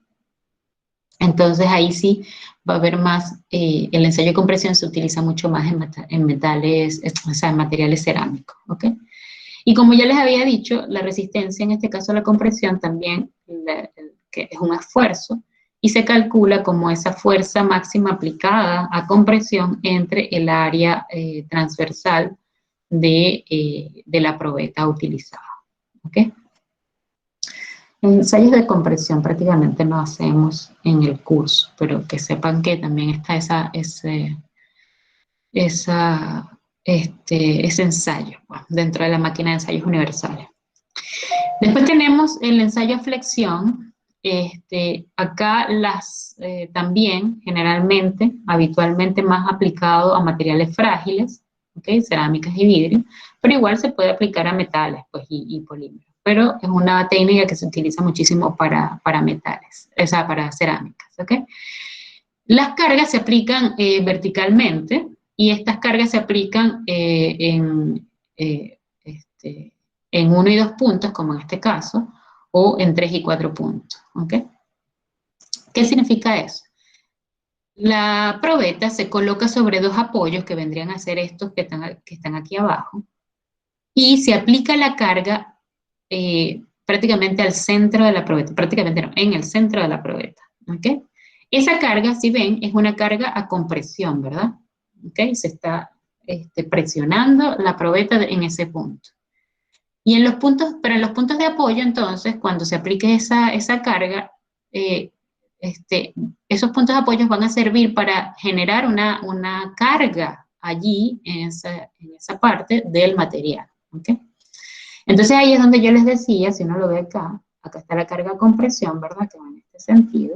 Speaker 1: Entonces ahí sí va a haber más, el ensayo de compresión se utiliza mucho más en metales, o sea, en materiales cerámicos, ¿ok? Y como ya les había dicho, la resistencia, en este caso la compresión, también que es un esfuerzo, y se calcula como esa fuerza máxima aplicada a compresión entre el área transversal de la probeta utilizada, ¿ok? Ensayos de compresión prácticamente no hacemos en el curso, pero que sepan que también está ese ensayo, pues, dentro de la máquina de ensayos universales. Después tenemos el ensayo a flexión. Acá también, generalmente, habitualmente más aplicado a materiales frágiles, ¿okay? Cerámicas y vidrio, pero igual se puede aplicar a metales, pues, y polímeros. Pero es una técnica que se utiliza muchísimo para metales, o sea, para cerámicas, ¿ok? Las cargas se aplican verticalmente, y estas cargas se aplican en 1 y 2 puntos, como en este caso, o en 3 y 4 puntos, ¿ok? ¿Qué significa eso? La probeta se coloca sobre 2 apoyos, que vendrían a ser estos que están aquí abajo, y se aplica la carga prácticamente al centro de la probeta, prácticamente no, en el centro de la probeta, ¿ok? Esa carga, si ven, es una carga a compresión, ¿verdad? ¿Ok? Se está presionando la probeta en ese punto. Y pero en los puntos de apoyo, entonces, cuando se aplique esa carga, esos puntos de apoyo van a servir para generar una carga allí, en esa parte del material, ¿ok? Entonces ahí es donde yo les decía, si uno lo ve acá está la carga compresión, ¿verdad? Que va en este sentido.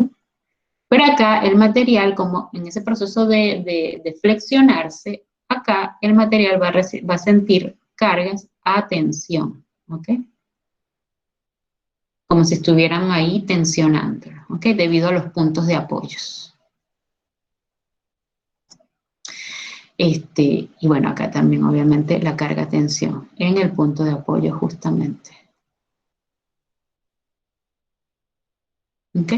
Speaker 1: Pero acá el material, como en ese proceso de flexionarse, acá el material va a sentir cargas a tensión, ¿ok? Como si estuvieran ahí tensionando, ¿ok? Debido a los puntos de apoyos. Y bueno, acá también obviamente la carga tensión en el punto de apoyo justamente. ¿Ok?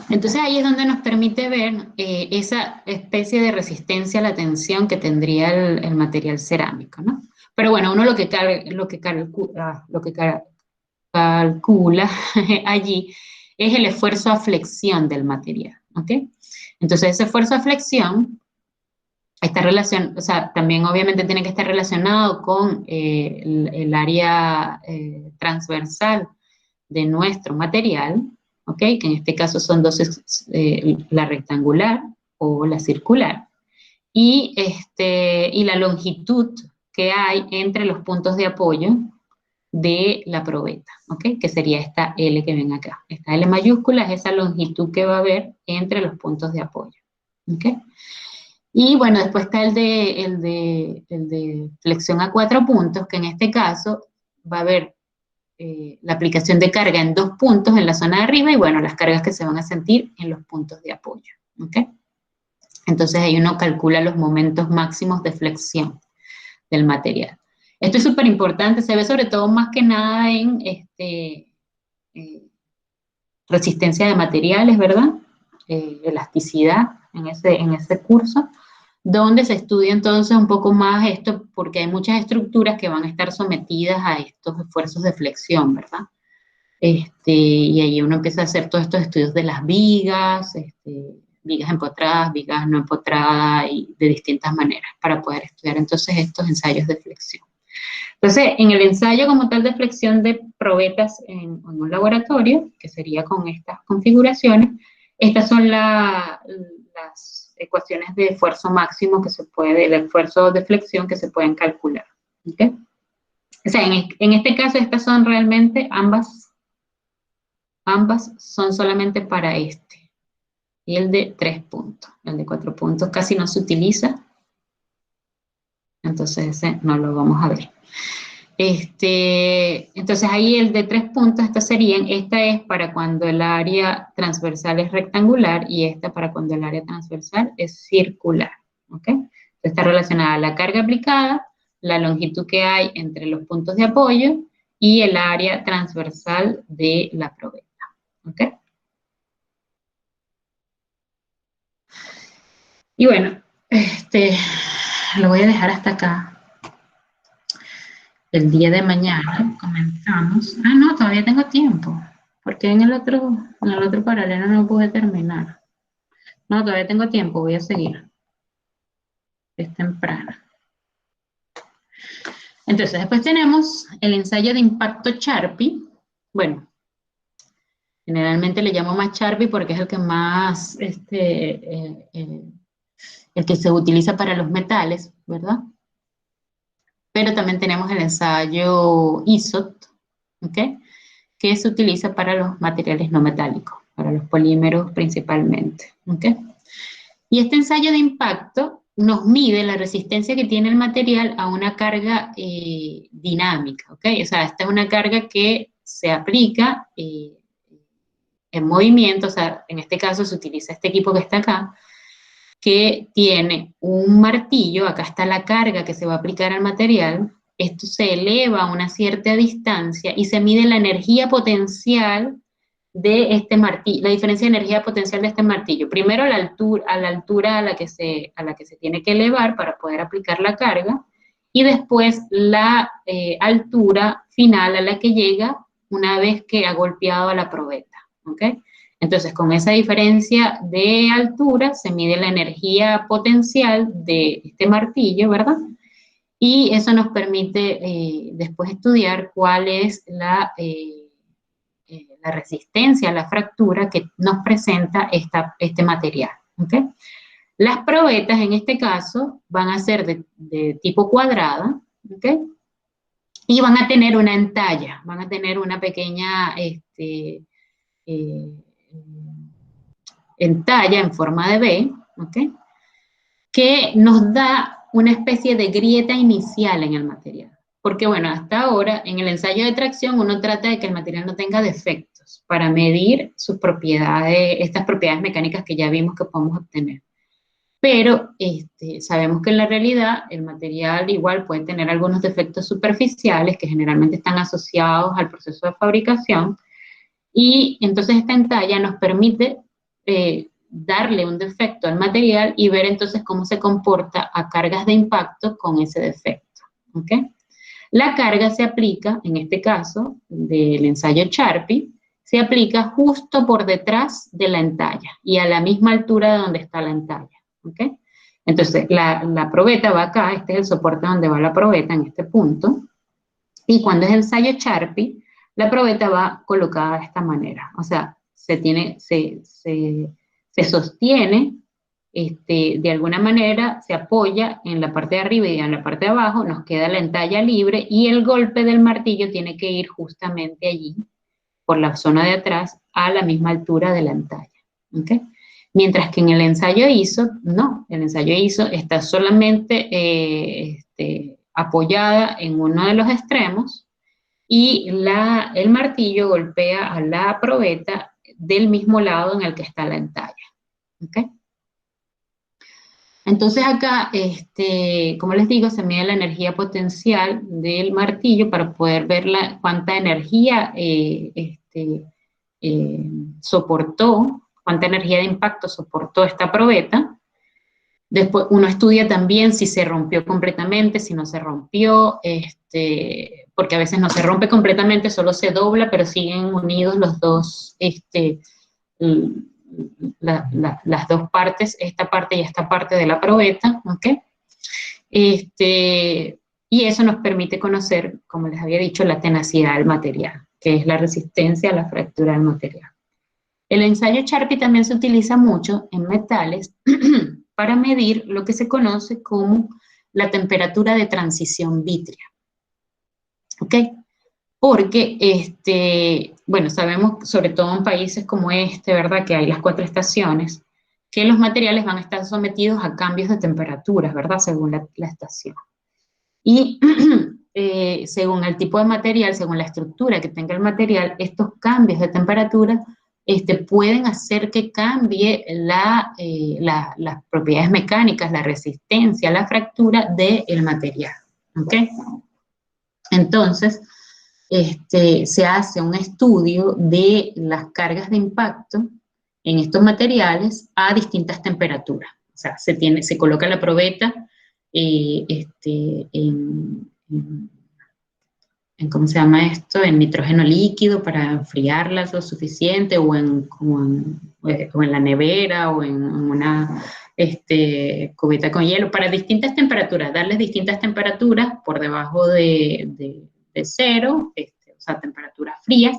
Speaker 1: Entonces ahí es donde nos permite ver esa especie de resistencia a la tensión que tendría el material cerámico, ¿no? Pero bueno, uno lo que calcula allí es el esfuerzo a flexión del material, ¿ok? Entonces ese esfuerzo a flexión, esta relación, o sea, también obviamente tiene que estar relacionado con el área transversal de nuestro material, ¿ok? Que en este caso son la rectangular o la circular, y la longitud que hay entre los puntos de apoyo de la probeta, ¿ok? Que sería esta L que ven acá. Esta L mayúscula es esa longitud que va a haber entre los puntos de apoyo, ¿ok? Y bueno, después está el de flexión a 4 puntos, que en este caso va a haber la aplicación de carga en 2 puntos en la zona de arriba, y bueno, las cargas que se van a sentir en los puntos de apoyo, ¿ok? Entonces ahí uno calcula los momentos máximos de flexión del material. Esto es súper importante, se ve sobre todo más que nada en resistencia de materiales, ¿verdad? Elasticidad en ese curso, donde se estudia entonces un poco más esto, porque hay muchas estructuras que van a estar sometidas a estos esfuerzos de flexión, ¿verdad? Y ahí uno empieza a hacer todos estos estudios de las vigas, vigas empotradas, vigas no empotradas, y de distintas maneras para poder estudiar entonces estos ensayos de flexión. Entonces, en el ensayo como tal de flexión de probetas en un laboratorio, que sería con estas configuraciones, estas son las ecuaciones de esfuerzo máximo que se puede, el esfuerzo de flexión que se pueden calcular. ¿Okay? O sea, en este caso, estas son realmente ambas son solamente para este. Y el de 3 puntos. El de 4 puntos casi no se utiliza. Entonces ese no lo vamos a ver. Entonces ahí el de 3 puntos, esta es para cuando el área transversal es rectangular y esta para cuando el área transversal es circular. ¿Ok? Está relacionada a la carga aplicada, la longitud que hay entre los puntos de apoyo y el área transversal de la probeta. ¿Ok? Y bueno, lo voy a dejar hasta acá. El día de mañana comenzamos. Ah, no, todavía tengo tiempo. Porque en el otro paralelo no pude terminar. No, todavía tengo tiempo, voy a seguir. Es temprano. Entonces, después tenemos el ensayo de impacto Charpy. Bueno, generalmente le llamo más Charpy porque es el que más, el que se utiliza para los metales, ¿verdad? Pero también tenemos el ensayo ISOT, ¿ok? Que se utiliza para los materiales no metálicos, para los polímeros principalmente, ¿ok? Y este ensayo de impacto nos mide la resistencia que tiene el material a una carga dinámica, ¿ok? O sea, esta es una carga que se aplica en movimiento, o sea, en este caso se utiliza este equipo que está acá, que tiene un martillo, acá está la carga que se va a aplicar al material, esto se eleva a una cierta distancia y se mide la energía potencial de este martillo, la diferencia de energía potencial de este martillo. Primero a la altura a la que se tiene que elevar para poder aplicar la carga, y después la altura final a la que llega una vez que ha golpeado a la probeta, ¿ok? Entonces, con esa diferencia de altura se mide la energía potencial de este martillo, ¿verdad? Y eso nos permite después estudiar cuál es la resistencia a la fractura que nos presenta este material. ¿Okay? Las probetas, en este caso, van a ser de tipo cuadrada, ¿okay? Y van a tener una entalla, van a tener una pequeña entalla en forma de B, ¿okay? Que nos da una especie de grieta inicial en el material. Porque bueno, hasta ahora en el ensayo de tracción uno trata de que el material no tenga defectos para medir sus propiedades, estas propiedades mecánicas que ya vimos que podemos obtener. Pero sabemos que en la realidad el material igual puede tener algunos defectos superficiales que generalmente están asociados al proceso de fabricación, y entonces esta entalla nos permite darle un defecto al material y ver entonces cómo se comporta a cargas de impacto con ese defecto. ¿Okay? La carga se aplica, en este caso, del ensayo Charpy, se aplica justo por detrás de la entalla y a la misma altura de donde está la entalla. ¿Okay? Entonces, la probeta va acá, este es el soporte donde va la probeta, en este punto, y cuando es el ensayo Charpy, la probeta va colocada de esta manera, o sea, se sostiene, de alguna manera se apoya en la parte de arriba y en la parte de abajo, nos queda la entalla libre y el golpe del martillo tiene que ir justamente allí, por la zona de atrás, a la misma altura de la entalla. ¿Okay? Mientras que en el ensayo ISO, no, el ensayo ISO está solamente apoyada en uno de los extremos y el martillo golpea a la probeta del mismo lado en el que está la entalla. ¿Okay? Entonces acá, como les digo, se mide la energía potencial del martillo para poder ver cuánta energía soportó, cuánta energía de impacto soportó esta probeta. Después uno estudia también si se rompió completamente, si no se rompió, porque a veces no se rompe completamente, solo se dobla, pero siguen unidos los dos, las dos partes, esta parte y esta parte de la probeta, ¿ok? Y eso nos permite conocer, como les había dicho, la tenacidad del material, que es la resistencia a la fractura del material. El ensayo Charpy también se utiliza mucho en metales para medir lo que se conoce como la temperatura de transición vítrea. ¿Ok? Porque, bueno, sabemos, sobre todo en países como ¿verdad? Que hay las 4 estaciones, que los materiales van a estar sometidos a cambios de temperaturas, ¿verdad? Según la estación. Y según el tipo de material, según la estructura que tenga el material, estos cambios de temperatura pueden hacer que cambie las propiedades mecánicas, la resistencia, la fractura del material. ¿Ok? Entonces, se hace un estudio de las cargas de impacto en estos materiales a distintas temperaturas. O sea, se coloca la probeta ¿cómo se llama esto? En nitrógeno líquido para enfriarla lo suficiente, o en la nevera, o en una cubeta con hielo, para distintas temperaturas, darles distintas temperaturas por debajo de cero, o sea, temperaturas frías,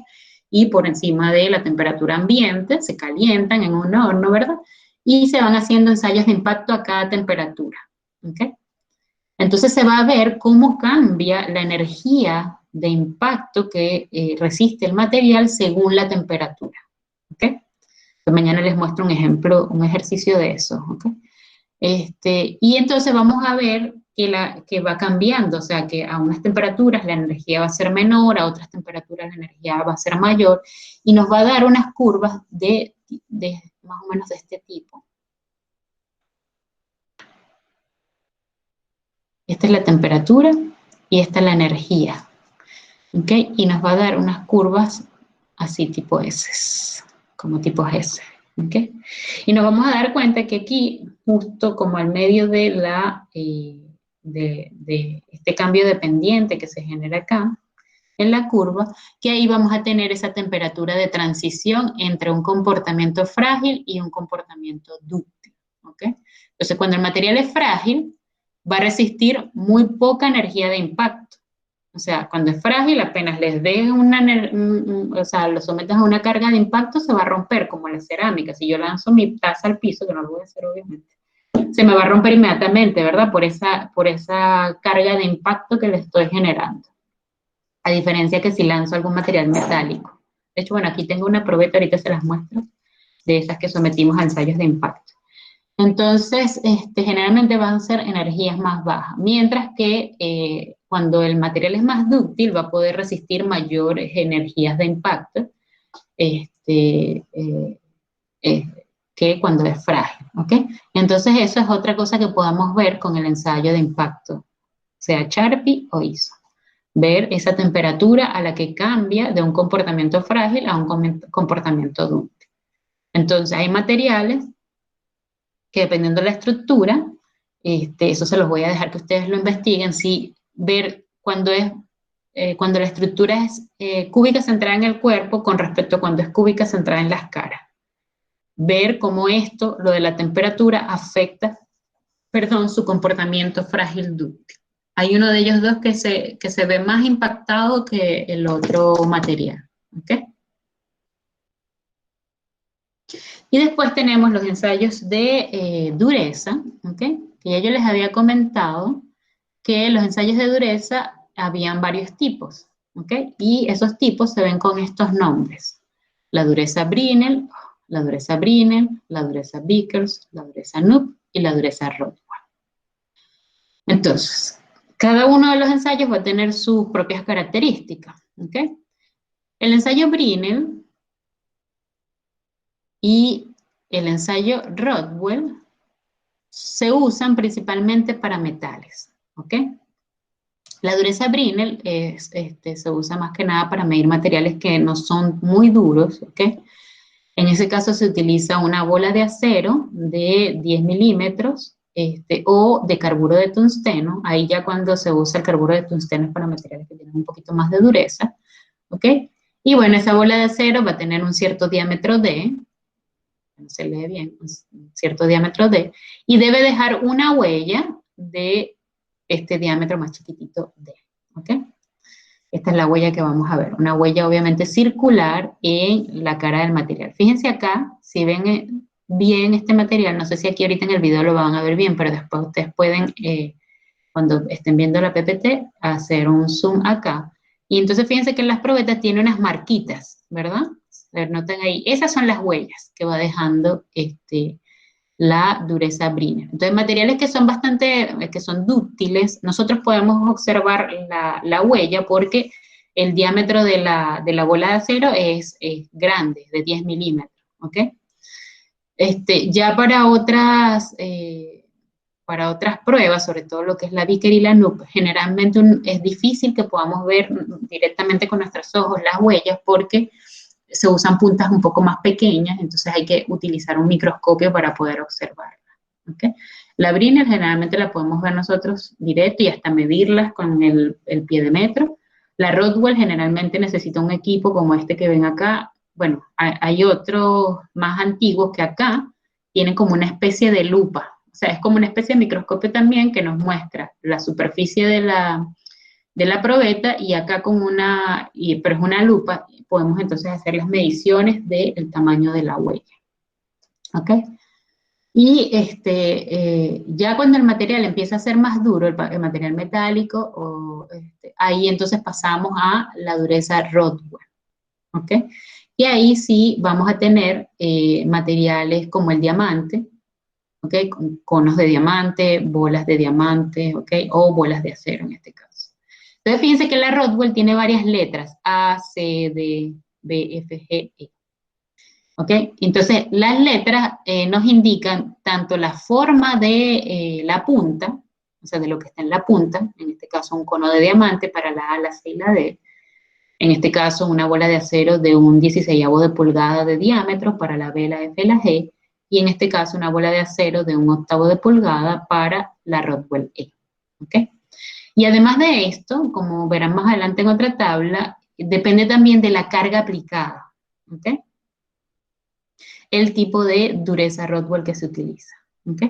Speaker 1: y por encima de la temperatura ambiente, se calientan en un horno, ¿verdad? Y se van haciendo ensayos de impacto a cada temperatura, ¿ok? Entonces se va a ver cómo cambia la energía de impacto que resiste el material según la temperatura. ¿Okay? Pues mañana les muestro un ejemplo, un ejercicio de eso. ¿Okay? Y entonces vamos a ver que va cambiando, o sea que a unas temperaturas la energía va a ser menor, a otras temperaturas la energía va a ser mayor, y nos va a dar unas curvas de más o menos de este tipo. Esta es la temperatura y esta es la energía. ¿Ok? Y nos va a dar unas curvas así tipo S, como tipo S. ¿Ok? Y nos vamos a dar cuenta que aquí, justo como al medio de este cambio de pendiente que se genera acá, en la curva, que ahí vamos a tener esa temperatura de transición entre un comportamiento frágil y un comportamiento dúctil. ¿Ok? Entonces, cuando el material es frágil, va a resistir muy poca energía de impacto. O sea, cuando es frágil, apenas les des o sea, lo sometas a una carga de impacto, se va a romper, como la cerámica. Si yo lanzo mi taza al piso, que no lo voy a hacer obviamente, se me va a romper inmediatamente, ¿verdad? Por esa carga de impacto que le estoy generando. A diferencia que si lanzo algún material metálico. De hecho, bueno, aquí tengo una probeta, ahorita se las muestro, de esas que sometimos a ensayos de impacto. Entonces, generalmente van a ser energías más bajas, mientras que cuando el material es más dúctil va a poder resistir mayores energías de impacto que cuando es frágil, ¿ok? Entonces, eso es otra cosa que podamos ver con el ensayo de impacto, sea Charpy o ISO. Ver esa temperatura a la que cambia de un comportamiento frágil a un comportamiento dúctil. Entonces, hay materiales que dependiendo de la estructura, eso se los voy a dejar que ustedes lo investiguen, si ver cuando la estructura es cúbica centrada en el cuerpo con respecto a cuando es cúbica centrada en las caras. Ver cómo esto, lo de la temperatura, afecta, su comportamiento frágil dúctil. Hay uno de ellos dos que se ve más impactado que el otro material. ¿Ok? Y después tenemos los ensayos de dureza, ¿ok? Que ya yo les había comentado que los ensayos de dureza habían varios tipos, ¿ok? Y esos tipos se ven con estos nombres. La dureza Brinell, la dureza Brinell, la dureza Vickers, la dureza Knuth y la dureza Rodwell. Entonces, cada uno de los ensayos va a tener sus propias características, ¿ok? El ensayo Brinell y el ensayo Rodwell se usan principalmente para metales, ¿ok? La dureza Brinell se usa más que nada para medir materiales que no son muy duros, ¿ok? En ese caso se utiliza una bola de acero de 10 milímetros o de carburo de tungsteno. Ahí ya cuando se usa el carburo de tungsteno es para materiales que tienen un poquito más de dureza, ¿ok? Y bueno, esa bola de acero va a tener un cierto diámetro D, no se lee bien, un cierto diámetro D, y debe dejar una huella de este diámetro más chiquitito D, ¿ok? Esta es la huella que vamos a ver, una huella obviamente circular en la cara del material. Fíjense acá, si ven bien este material, no sé si aquí ahorita en el video lo van a ver bien, pero después ustedes pueden, cuando estén viendo la PPT, hacer un zoom acá. Y entonces fíjense que en las probetas tiene unas marquitas, ¿verdad? A ver, noten ahí, esas son las huellas que va dejando la dureza Brinell. Entonces, materiales que son que son dúctiles, nosotros podemos observar la huella porque el diámetro de la bola de acero es grande, de 10 milímetros, ¿ok? Ya para otras pruebas, sobre todo lo que es la Vickers y la NUP, generalmente es difícil que podamos ver directamente con nuestros ojos las huellas porque se usan puntas un poco más pequeñas, entonces hay que utilizar un microscopio para poder observarla, ¿okay? La Brinell generalmente la podemos ver nosotros directo y hasta medirlas con el pie de metro. La Rockwell generalmente necesita un equipo como este que ven acá. Bueno, hay otros más antiguos que acá tienen como una especie de lupa, o sea, es como una especie de microscopio también que nos muestra la superficie de la probeta y acá pero es una lupa, podemos entonces hacer las mediciones del tamaño de la huella. ¿Ok? Y ya cuando el material empieza a ser más duro, el material metálico, ahí entonces pasamos a la dureza Rockwell. ¿Ok? Y ahí sí vamos a tener materiales como el diamante, ¿ok? Conos de diamante, bolas de diamante, ¿ok? O bolas de acero en este caso. Entonces, fíjense que la Rockwell tiene varias letras, A, C, D, B, F, G, E. ¿Ok? Entonces, las letras nos indican tanto la forma de la punta, o sea, de lo que está en la punta, en este caso un cono de diamante para la A, la C y la D, en este caso una bola de acero de un 16avo de pulgada de diámetro para la B, la F y la G, y en este caso una bola de acero de un 1/8 de pulgada para la Rockwell E. ¿Ok? Y además de esto, como verán más adelante en otra tabla, depende también de la carga aplicada, ¿ok? El tipo de dureza Rockwell que se utiliza, ¿ok?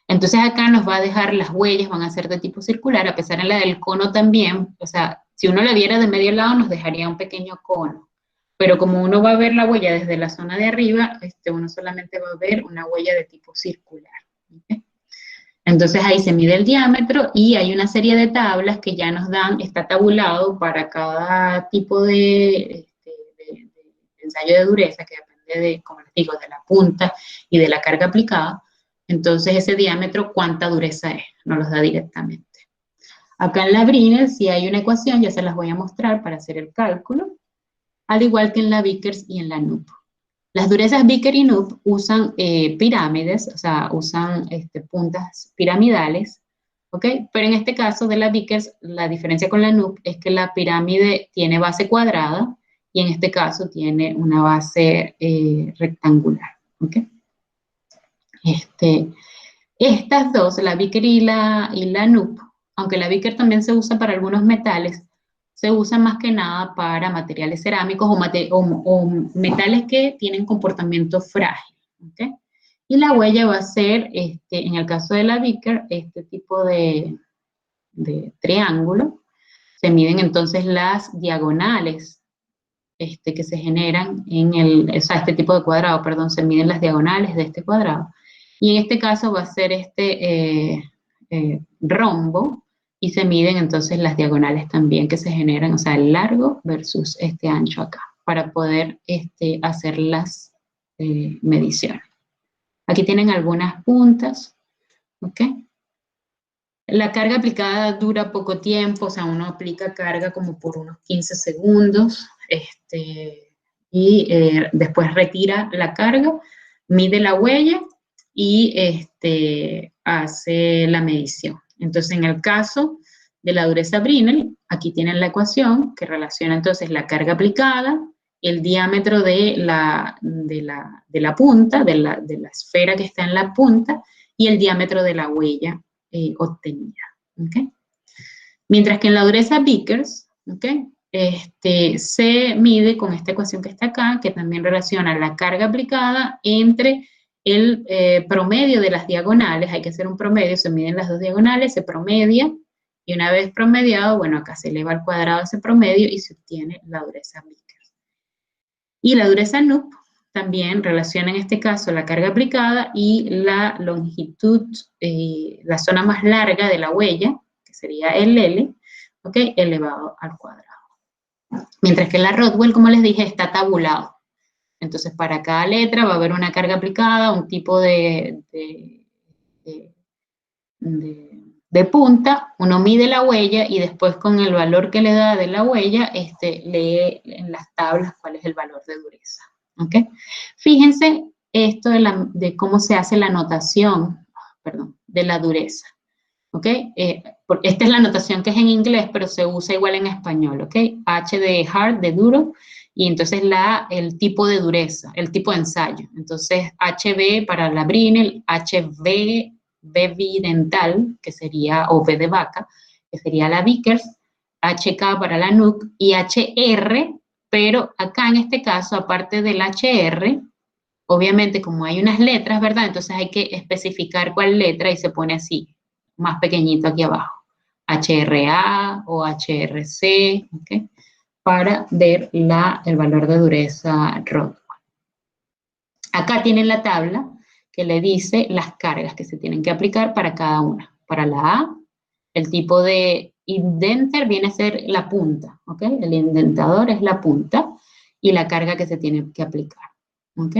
Speaker 1: Entonces acá nos va a dejar las huellas, van a ser de tipo circular, a pesar de la del cono también, o sea, si uno la viera de medio lado nos dejaría un pequeño cono, pero como uno va a ver la huella desde la zona de arriba, uno solamente va a ver una huella de tipo circular, ¿ok? Entonces ahí se mide el diámetro y hay una serie de tablas que ya nos dan, está tabulado para cada tipo de ensayo de dureza, que depende de, como les digo, de la punta y de la carga aplicada. Entonces ese diámetro, ¿cuánta dureza es? Nos los da directamente. Acá en la Brinell sí hay una ecuación, ya se las voy a mostrar para hacer el cálculo, al igual que en la Vickers y en la NUP. Las durezas Vickers y NUP usan pirámides, o sea, usan puntas piramidales, ¿ok? Pero en este caso de la Vickers, la diferencia con la NUP es que la pirámide tiene base cuadrada y en este caso tiene una base rectangular, ¿ok? Estas dos, la Vickers y la NUP, aunque la Vickers también se usa para algunos metales, se usa más que nada para materiales cerámicos o metales que tienen comportamiento frágil, ¿okay? Y la huella va a ser, en el caso de la Vickers, este tipo de triángulo. Se miden entonces las diagonales que se generan o sea, este tipo de cuadrado, perdón, se miden las diagonales de este cuadrado. Y en este caso va a ser rombo, y se miden entonces las diagonales también que se generan, o sea, el largo versus este ancho acá, para poder hacer las mediciones. Aquí tienen algunas puntas, ¿ok? La carga aplicada dura poco tiempo, o sea, uno aplica carga como por unos 15 segundos, y después retira la carga, mide la huella y hace la medición. Entonces, en el caso de la dureza Brinell, aquí tienen la ecuación que relaciona entonces la carga aplicada, el diámetro de la punta, de la esfera que está en la punta, y el diámetro de la huella obtenida. ¿Okay? Mientras que en la dureza Vickers, ¿okay? Se mide con esta ecuación que está acá, que también relaciona la carga aplicada entre el promedio de las diagonales. Hay que hacer un promedio, se miden las dos diagonales, se promedia, y una vez promediado, bueno, acá se eleva al cuadrado ese promedio y se obtiene la dureza Vickers. Y la dureza Knuth también relaciona en este caso la carga aplicada y la longitud, la zona más larga de la huella, que sería el L, ¿ok? Elevado al cuadrado. Mientras que la Rodwell, como les dije, está tabulado. Entonces, para cada letra va a haber una carga aplicada, un tipo de punta, uno mide la huella y después con el valor que le da de la huella, lee en las tablas cuál es el valor de dureza. ¿Okay? Fíjense esto de cómo se hace la notación, de la dureza. ¿Okay? Esta es la notación que es en inglés, pero se usa igual en español. ¿Okay? H de hard, de duro, y entonces el tipo de dureza, el tipo de ensayo. Entonces, HB para la Brinell, HB, B bidental, que sería, o B de vaca, que sería la Vickers, HK para la Knuth, y HR, pero acá en este caso, aparte del HR, obviamente como hay unas letras, ¿verdad? Entonces hay que especificar cuál letra y se pone así, más pequeñito aquí abajo. HRA o HRC, ¿ok? Para ver el valor de dureza Rodwell. Acá tienen la tabla que le dice las cargas que se tienen que aplicar para cada una. Para la A, el tipo de indenter viene a ser la punta, ¿ok? El indentador es la punta y la carga que se tiene que aplicar, ¿ok?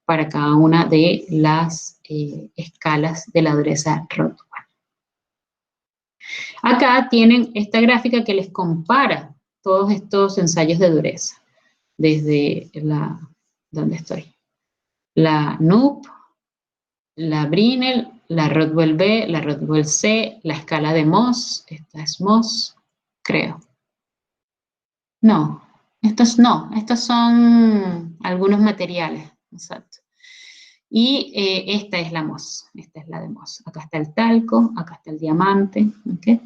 Speaker 1: Para cada una de las escalas de la dureza Rodwell. Acá tienen esta gráfica que les compara todos estos ensayos de dureza, desde ¿dónde estoy? La Knuth, la Brinell, la Rodwell B, la Rodwell C, la escala de Mohs, esta es Mohs, creo. No, estos son algunos materiales, exacto. Y esta es la Mohs, esta es la de Mohs. Acá está el talco, acá está el diamante, ¿ok?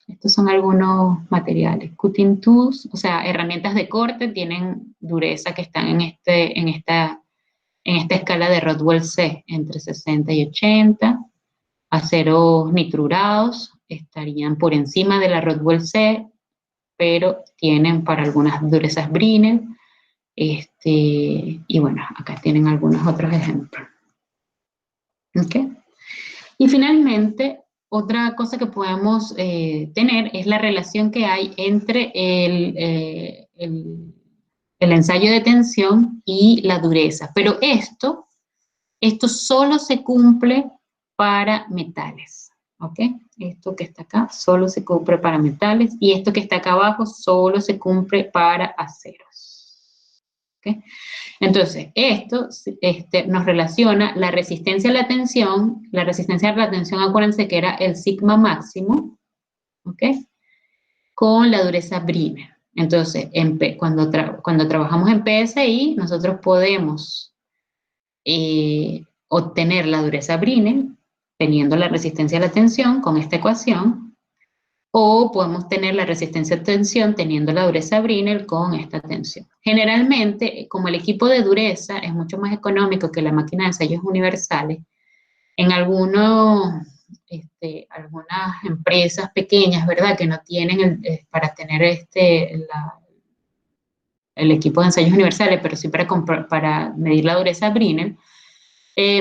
Speaker 1: Estos son algunos materiales. Cutting tools, o sea, herramientas de corte tienen dureza que están en esta escala de Rodwell C, entre 60 y 80. Aceros nitrurados estarían por encima de la Rodwell C, pero tienen para algunas durezas Brinell. Y bueno, acá tienen algunos otros ejemplos. ¿Okay? Y finalmente, otra cosa que podemos tener es la relación que hay entre el ensayo de tensión y la dureza. Pero esto solo se cumple para metales. ¿Ok? Esto que está acá solo se cumple para metales y esto que está acá abajo solo se cumple para aceros. ¿Ok? Entonces, esto nos relaciona la resistencia a la tensión. La resistencia a la tensión, acuérdense que era el sigma máximo, ¿ok? Con la dureza Brinell. Entonces, cuando trabajamos en PSI, nosotros podemos obtener la dureza Brinell teniendo la resistencia a la tensión con esta ecuación, o podemos tener la resistencia a tensión teniendo la dureza Brinell con esta tensión. Generalmente, como el equipo de dureza es mucho más económico que la máquina de ensayos universales, en algunas empresas pequeñas, ¿verdad?, que no tienen para tener el equipo de ensayos universales, pero sí para medir la dureza Brinell,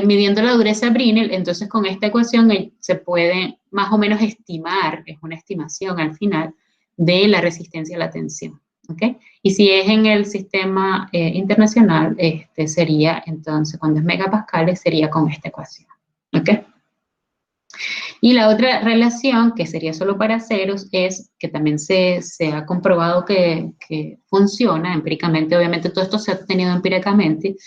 Speaker 1: midiendo la dureza Brinell, entonces con esta ecuación se puede más o menos estimar, es una estimación al final, de la resistencia a la tensión. ¿Okay? Y si es en el sistema internacional, sería entonces, cuando es megapascales, sería con esta ecuación. ¿Okay? Y la otra relación, que sería solo para aceros, es que también se ha comprobado que funciona empíricamente, obviamente todo esto se ha obtenido empíricamente,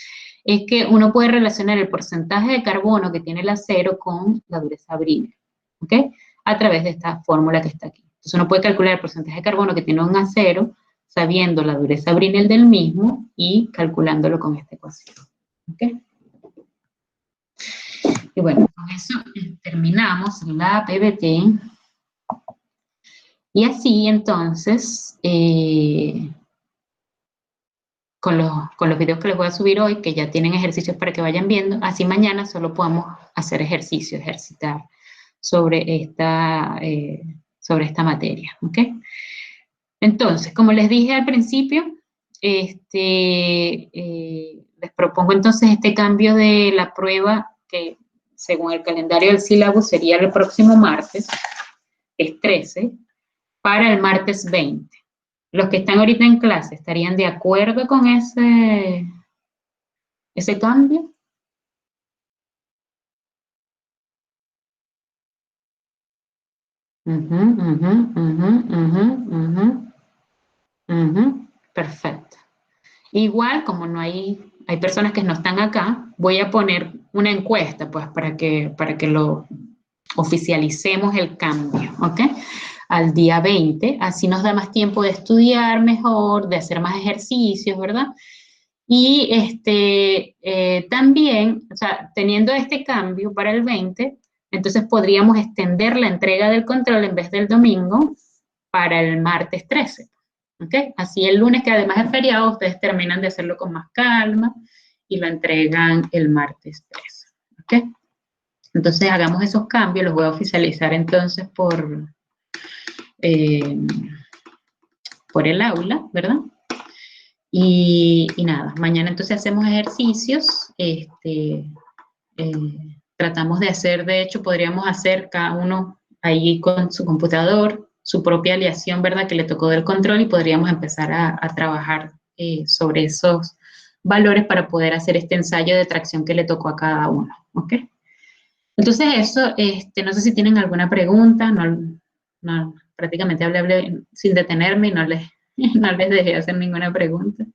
Speaker 1: es que uno puede relacionar el porcentaje de carbono que tiene el acero con la dureza Brinell, ¿ok? A través de esta fórmula que está aquí. Entonces uno puede calcular el porcentaje de carbono que tiene un acero sabiendo la dureza Brinell del mismo y calculándolo con esta ecuación, ¿ok? Y bueno, con eso terminamos la PPT. Y así entonces, con los videos que les voy a subir hoy, que ya tienen ejercicios para que vayan viendo, así mañana solo podamos hacer ejercicios, ejercitar sobre esta materia, ¿ok? Entonces, como les dije al principio, les propongo entonces este cambio de la prueba que según el calendario del sílabo sería el próximo martes, es 13, para el martes 20. Los que están ahorita en clase, ¿estarían de acuerdo con ese cambio? Ujú, ujú, ujú, ujú, ujú, ujú. Perfecto. Igual, como no hay personas que no están acá, voy a poner una encuesta, pues, para que lo oficialicemos el cambio, ¿ok? Al día 20, así nos da más tiempo de estudiar mejor, de hacer más ejercicios, ¿verdad? Y también, o sea, teniendo este cambio para el 20, entonces podríamos extender la entrega del control en vez del domingo para el martes 13. ¿Ok? Así el lunes, que además es feriado, ustedes terminan de hacerlo con más calma y lo entregan el martes 13. ¿Ok? Entonces hagamos esos cambios, los voy a oficializar entonces eh, por el aula, ¿verdad? Y nada, mañana entonces hacemos ejercicios, tratamos de hacer, de hecho, podríamos hacer cada uno ahí con su computador, su propia aleación, ¿verdad? Que le tocó del control y podríamos empezar a trabajar sobre esos valores para poder hacer este ensayo de tracción que le tocó a cada uno, ¿ok? Entonces eso, no sé si tienen alguna pregunta, prácticamente hablé sin detenerme y no les, no les dejé hacer ninguna pregunta.